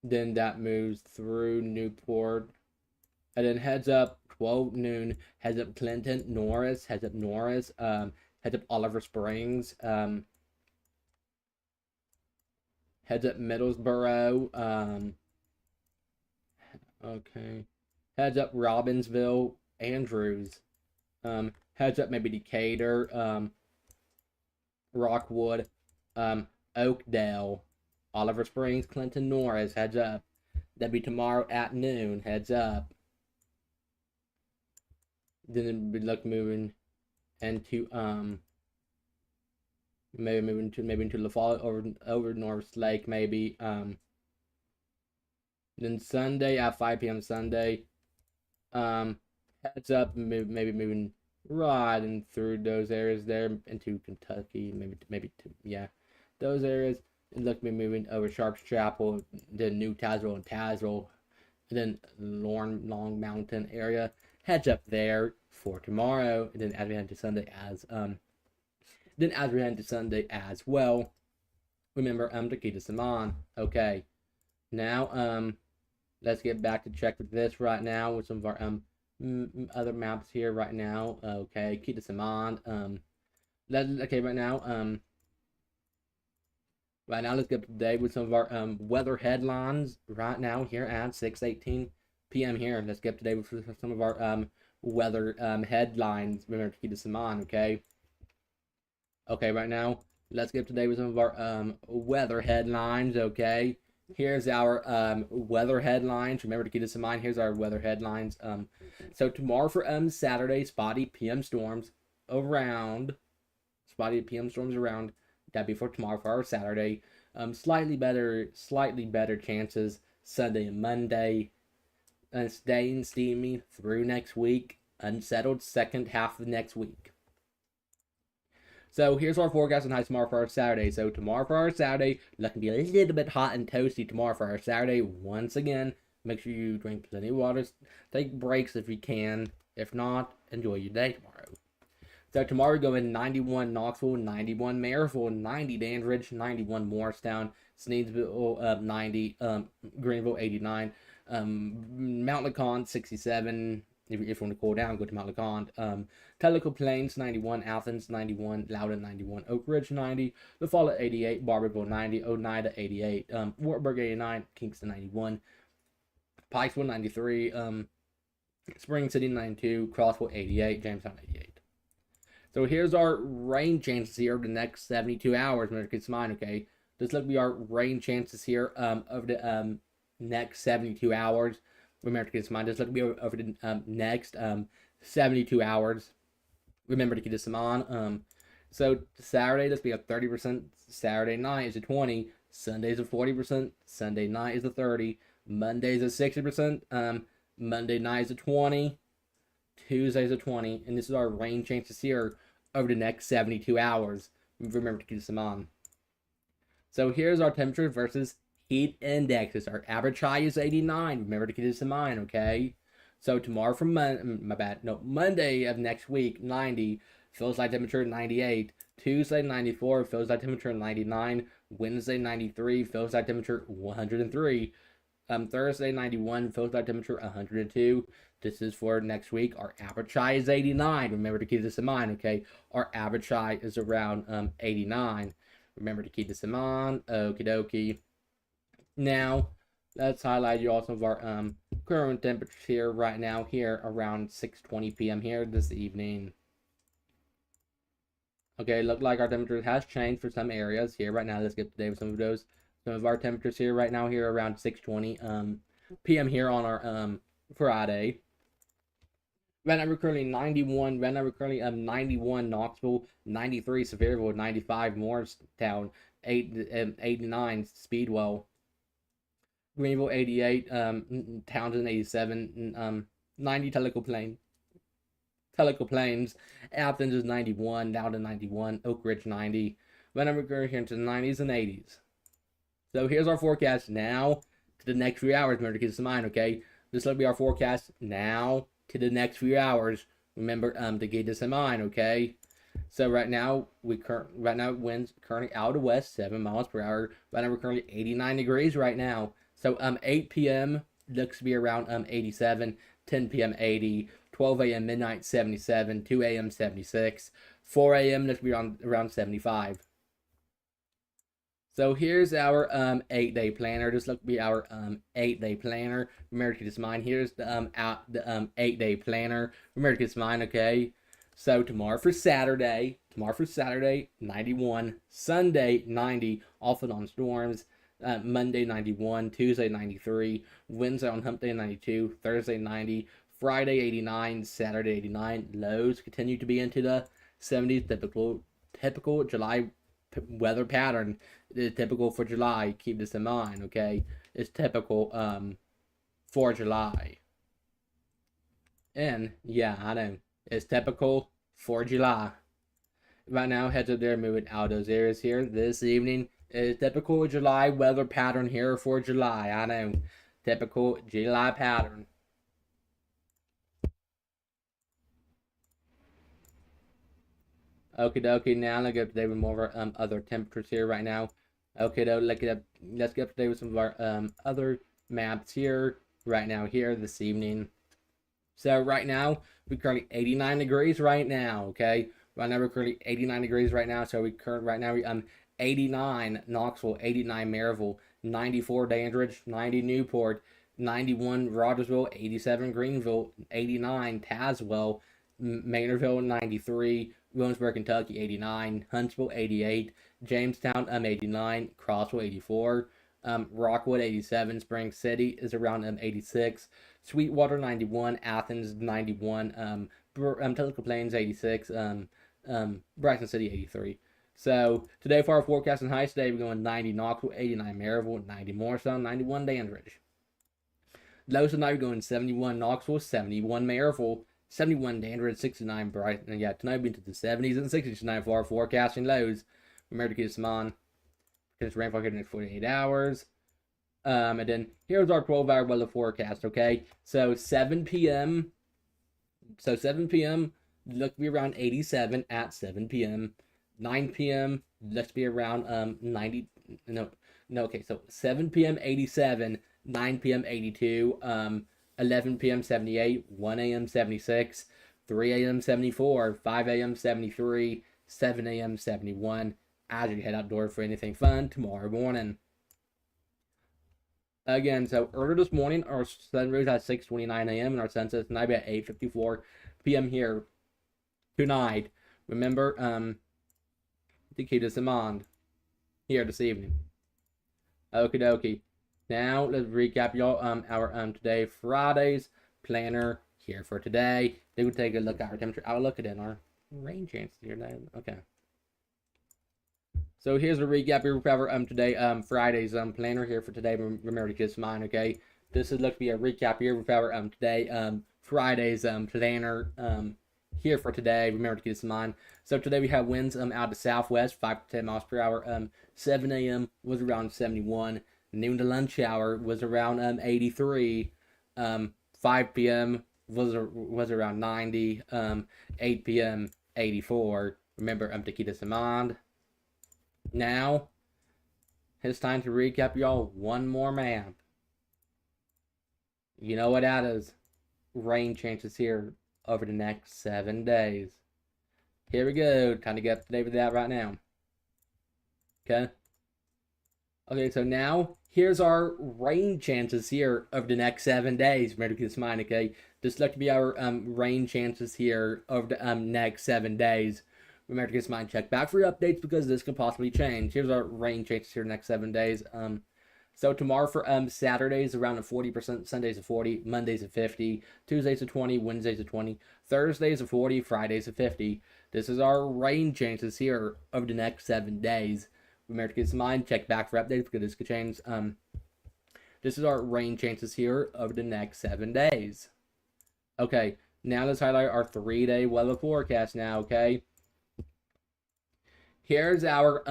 Then that moves through Newport, and then heads up 12 noon, heads up Clinton, Norris, heads up Oliver Springs, heads up Middlesboro, okay, heads up Robbinsville, Andrews, heads up maybe Decatur, Rockwood, Oakdale, Oliver Springs, Clinton, Norris, heads up. That'd be tomorrow at noon, heads up. Then it'd be like moving into maybe into La Follette over North Lake, maybe Then Sunday at 5 p.m. Sunday, heads up, maybe moving riding through those areas there into Kentucky, yeah, those areas. And look, me moving over Sharps Chapel, then New Tazewell and Tazewell, and then Long Mountain area. Heads up there for tomorrow, and then as we head to Sunday as well. Remember to keep this in mind. Okay, now let's get back to check with this right now with some of our other maps here right now. Okay, keep this in mind. Okay, right now let's get up to date with some of our weather headlines right now here at 6:18 p.m. here. Let's get up to date with some of our weather headlines. Remember to keep this in mind, okay? Okay, right now let's get up to date with some of our weather headlines, okay? Here's our weather headlines. Remember to keep this in mind. Here's our weather headlines. So tomorrow for Saturday, spotty PM storms around. That'd be for tomorrow for our Saturday. Slightly better chances Sunday and Monday. Staying steamy through next week. Unsettled second half of next week. So here's our forecast on high tomorrow for our Saturday. So tomorrow for our Saturday, looking to be a little bit hot and toasty tomorrow for our Saturday. Once again, make sure you drink plenty of water. Take breaks if you can. If not, enjoy your day tomorrow. So tomorrow we go in 91 Knoxville, 91 Maryville, 90 Dandridge, 91 Morristown, Sneedsville 90, Greenville 89, Mount LeConte 67. If you want to cool down, go to Mount LeConte. Tellico Plains 91, Athens 91, Loudoun 91, Oak Ridge 90, La Follette 88, Barberville 90, Oneida 88, Wartburg 89, Kingston 91, Pikesville 93, Spring City 92, Crossville 88, Jamestown 88. So here's our rain chances here over the next 72 hours. Remember to keep in mind, okay? This look be our rain chances here over the next 72 hours. Remember to keep this in mind. This look be over the next 72 hours. Remember to keep this in mind. So Saturday, this be a 30%. Saturday night is a 20. Sunday's a 40%. Sunday night is a 30. Monday's a 60%. Monday night is a 20. Tuesday's a 20. And this is our rain chances here over the next 72 hours. Remember to keep this in mind. So here's our temperature versus heat indexes. Our average high is 89. Remember to keep this in mind, okay? So tomorrow from Monday of next week, 90. Feels like temperature 98. Tuesday 94. Feels like temperature 99. Wednesday 93. Feels like temperature 103. Thursday 91. Feels like temperature 102. This is for next week. Our average high is 89. Remember to keep this in mind, okay? Our average high is around 89. Remember to keep this in mind. Okie dokie. Now, let's highlight you all some of our current temperatures here right now here around 6:20 p.m. here this evening. Okay, look like our temperature has changed for some areas here right now. Let's get today with some of those. Some of our temperatures here right now here around 6:20 p.m. here on our Friday. Right now we're currently 91. Right now we're currently 91 Knoxville, 93 Sevierville, 95 Morristown, 89 Speedwell, Greenville 88, Townsend 87, 90 Tellico Plains, Athens is 91, Loudoun 91, Oak Ridge 90. Right now we're going here into the 90s and 80s. So here's our forecast now to the next few hours. Remember to keep this in mind, okay? This will be our forecast now to the next few hours. Remember to keep this in mind, okay? So right now winds currently out of the west 7 miles per hour. Right now we're currently 89 degrees right now. So 8 p.m. looks to be around 87, 10 p.m. 80, 12 a.m. midnight 77, 2 a.m. 76, 4 a.m. looks to be around 75. So here's our 8-day planner. This looks to be our 8-day planner. Remember to keep this in mind. Here's the 8-day planner. Remember to keep this in mind, okay? So tomorrow for Saturday, 91. Sunday, 90, off and on storms. Monday, 91. Tuesday, 93. Wednesday on hump day, 92. Thursday, 90. Friday, 89. Saturday, 89. Lows continue to be into the 70s. Typical July weather pattern. It is typical for July. Keep this in mind, okay? It's typical for July. And yeah, I know it's typical for July. Right now, heads up there, moving out those areas here. This evening is typical July weather pattern here for July. I know, typical July pattern. Okay, dokie. Now let's get up today with more of our other temperatures here right now. Okay, though, let's get up today with some of our other maps here right now here this evening. So right now we're currently 89 degrees right now. Okay, right now we're currently 89 degrees right now. So right now we 89 Knoxville, 89 Maryville, 94 Dandridge, 90 Newport, 91 Rogersville, 87 Greenville, 89 Tazewell, Maynardville 93, Williamsburg, Kentucky 89, Huntsville 88, Jamestown 89, Crossville 84, Rockwood 87, Spring City is around 86, Sweetwater 91, Athens 91, Tellico Plains 86, Braxton City 83. So today for our forecast and highs today, we're going 90 Knoxville, 89 Maryville, 90 Morristown, 91 Dandridge. Lows tonight we're going 71 Knoxville, 71 Maryville, 71 Dandridge, 69 Brighton. And yeah, tonight we'll be into the 70s and 60s tonight for our forecasting lows. Remember to keep some on. Because rainfall here in the next 48 hours. And then here's our 12-hour weather forecast, okay? So 7 p.m. So 7 p.m. looks to be around 87 at 7 p.m. 9 p.m. looks to be around 90. No, okay. So 7 p.m. 87, 9 p.m. 82, 11 p.m. 78, 1 a.m. 76, 3 a.m. 74, 5 a.m. 73, 7 a.m. 71. As you head outdoors for anything fun tomorrow morning. Again, so earlier this morning, our sun rose at 6:29 a.m. and our sunset tonight at 8:54 p.m. here tonight. Remember, to keep this in mind here this evening. Okie dokie. Now let's recap y'all our today Friday's planner here for today. Then we'll take a look at our temperature outlook and then our rain chances here today. Okay. So here's a recap here for today Friday's planner here for today. Remember to kiss mine, okay? This is look to be a recap here for today Friday's planner here for today. Remember to keep this in mind. So today we have winds out of the southwest, 5 to 10 miles per hour. 7 a.m. was around 71. Noon to lunch hour was around 83. 5 p.m. was around 90. 8 p.m. 84. Remember to keep this in mind. Now, it's time to recap y'all one more map. You know what that is. Rain chances here over the next 7 days. Here we go. Time to get up to date with that right now. Okay. Okay, so now here's our rain chances here over the next 7 days. Remember to keep this in mind, okay? This looks to be our rain chances here over the next 7 days. Remember to keep this in mind. Check back for your updates because this could possibly change. Here's our rain chances here the next 7 days. So tomorrow for Saturdays around a 40%, Sundays a 40, Mondays a 50, Tuesdays a 20, Wednesdays a 20, Thursdays a 40, Fridays a 50. This is our rain chances here over the next 7 days. Remember to keep this in mind. Check back for updates because this could change. This is our rain chances here over the next 7 days. Okay, now let's highlight our 3-day weather forecast now, okay? Here's our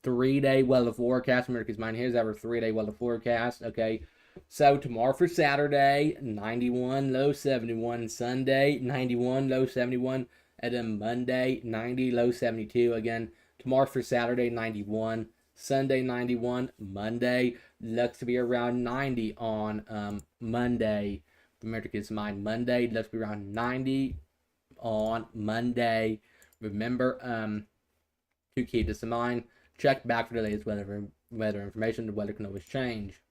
3-day weather forecast. Remember to keep this in mind. Here's our 3-day weather forecast, okay? So tomorrow for Saturday, 91, low 71. Sunday, 91, low 71. And then Monday, 90, low 72. Again, tomorrow for Saturday, 91. Sunday, 91. Monday looks to be around 90 on Monday. Remember to keep this in mind. Monday looks to be around 90 on Monday. Remember to keep this in mind. Check back for the latest weather information. The weather can always change.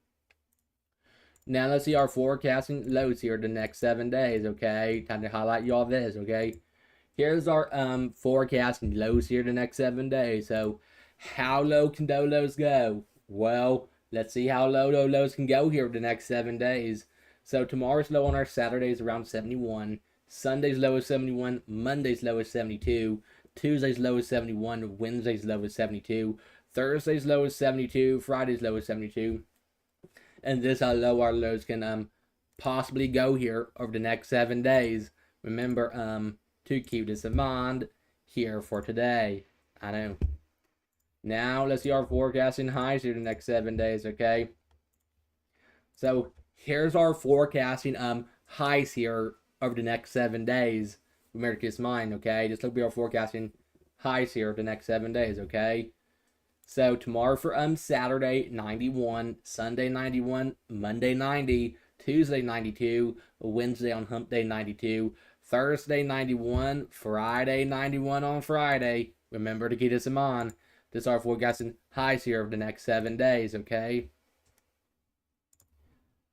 Now let's see our forecasting lows here the next 7 days, okay? Time to highlight y'all this, okay? Here's our forecasting lows here the next 7 days. So how low can those lows go? Well, let's see how low those lows can go here the next 7 days. So tomorrow's low on our Saturdays around 71. Sunday's low is 71. Monday's low is 72. Tuesday's low is 71. Wednesday's low is 72. Thursday's low is 72. Friday's low is 72. And this is how low our lows can possibly go here over the next 7 days. Remember to keep this in mind here for today. I know. Now let's see our forecasting highs here the next 7 days, okay? So here's our forecasting highs here over the next 7 days. Remember to keep this in mind, okay? Just look at our forecasting highs here the next 7 days, okay? So tomorrow for Saturday 91, Sunday 91, Monday 90, Tuesday 92, Wednesday on Hump Day 92, Thursday 91, Friday 91 on Friday. Remember to keep this in mind. This is our forecasting highs here over the next 7 days, okay?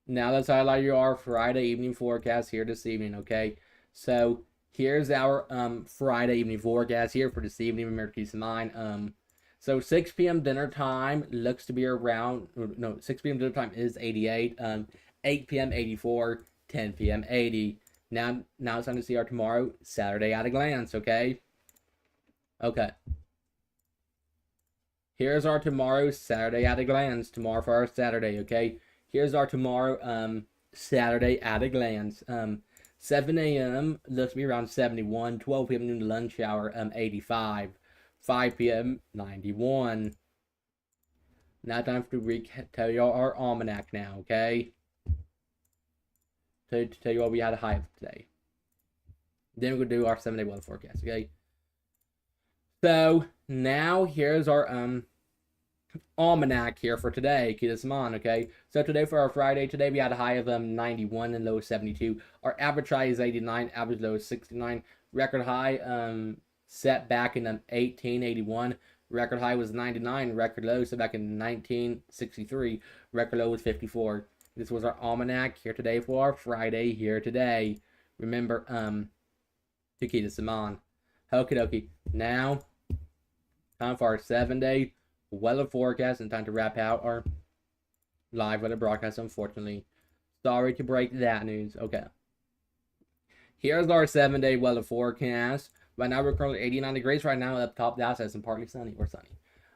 Now let's highlight our Friday evening forecast here this evening, okay? So here's our Friday evening forecast here for this evening. Remember to keep this in mind. So 6 p.m. dinner time looks to be around, no, 6 p.m. dinner time is 88, 8 p.m. 84, 10 p.m. 80. Now it's time to see our tomorrow, Saturday at a glance, okay? Okay. Here's our tomorrow, Saturday at a glance. Tomorrow for our Saturday, okay? Here's our tomorrow, Saturday at a glance. 7 a.m. looks to be around 71, 12 p.m. noon lunch hour, 85. 5 p.m. 91. Now time to tell you our almanac now, okay? To tell you what we had a high of today. Then we're gonna do our 7-day weather forecast, okay? So now here's our almanac here for today. Keep this in mind, okay? So today for our Friday, today we had a high of 91 and low 72. Our average high is 89, average low is 69. Record high set back in 1881. Record high was 99. Record low set back in 1963. Record low was 54. This was our almanac here today for our Friday here today. Remember to keep this in mind. Okie dokie. Now time for our 7-day weather forecast and time to wrap out our live weather broadcast. Unfortunately, sorry to break that news. Okay. Here's our 7-day weather forecast. Right now, we're currently 89 degrees right now. Up top, that's and partly sunny or sunny.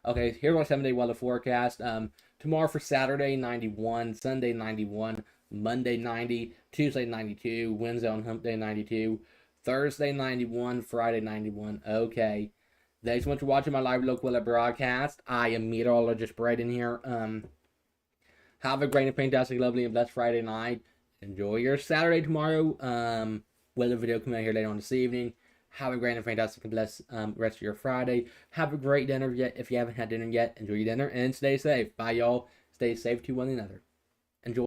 Okay, here's our 7-day weather forecast. Tomorrow for Saturday, 91. Sunday, 91. Monday, 90. Tuesday, 92. Wednesday on Hump Day, 92. Thursday, 91. Friday, 91. Okay. Thanks so much for watching my live local weather broadcast. I am meteorologist Braden here. Have a great and fantastic, lovely, and blessed Friday night. Enjoy your Saturday tomorrow. Weather video coming out here later on this evening. Have a great and fantastic and blessed rest of your Friday. Have a great dinner if you haven't had dinner yet. Enjoy your dinner and stay safe. Bye, y'all. Stay safe to one another.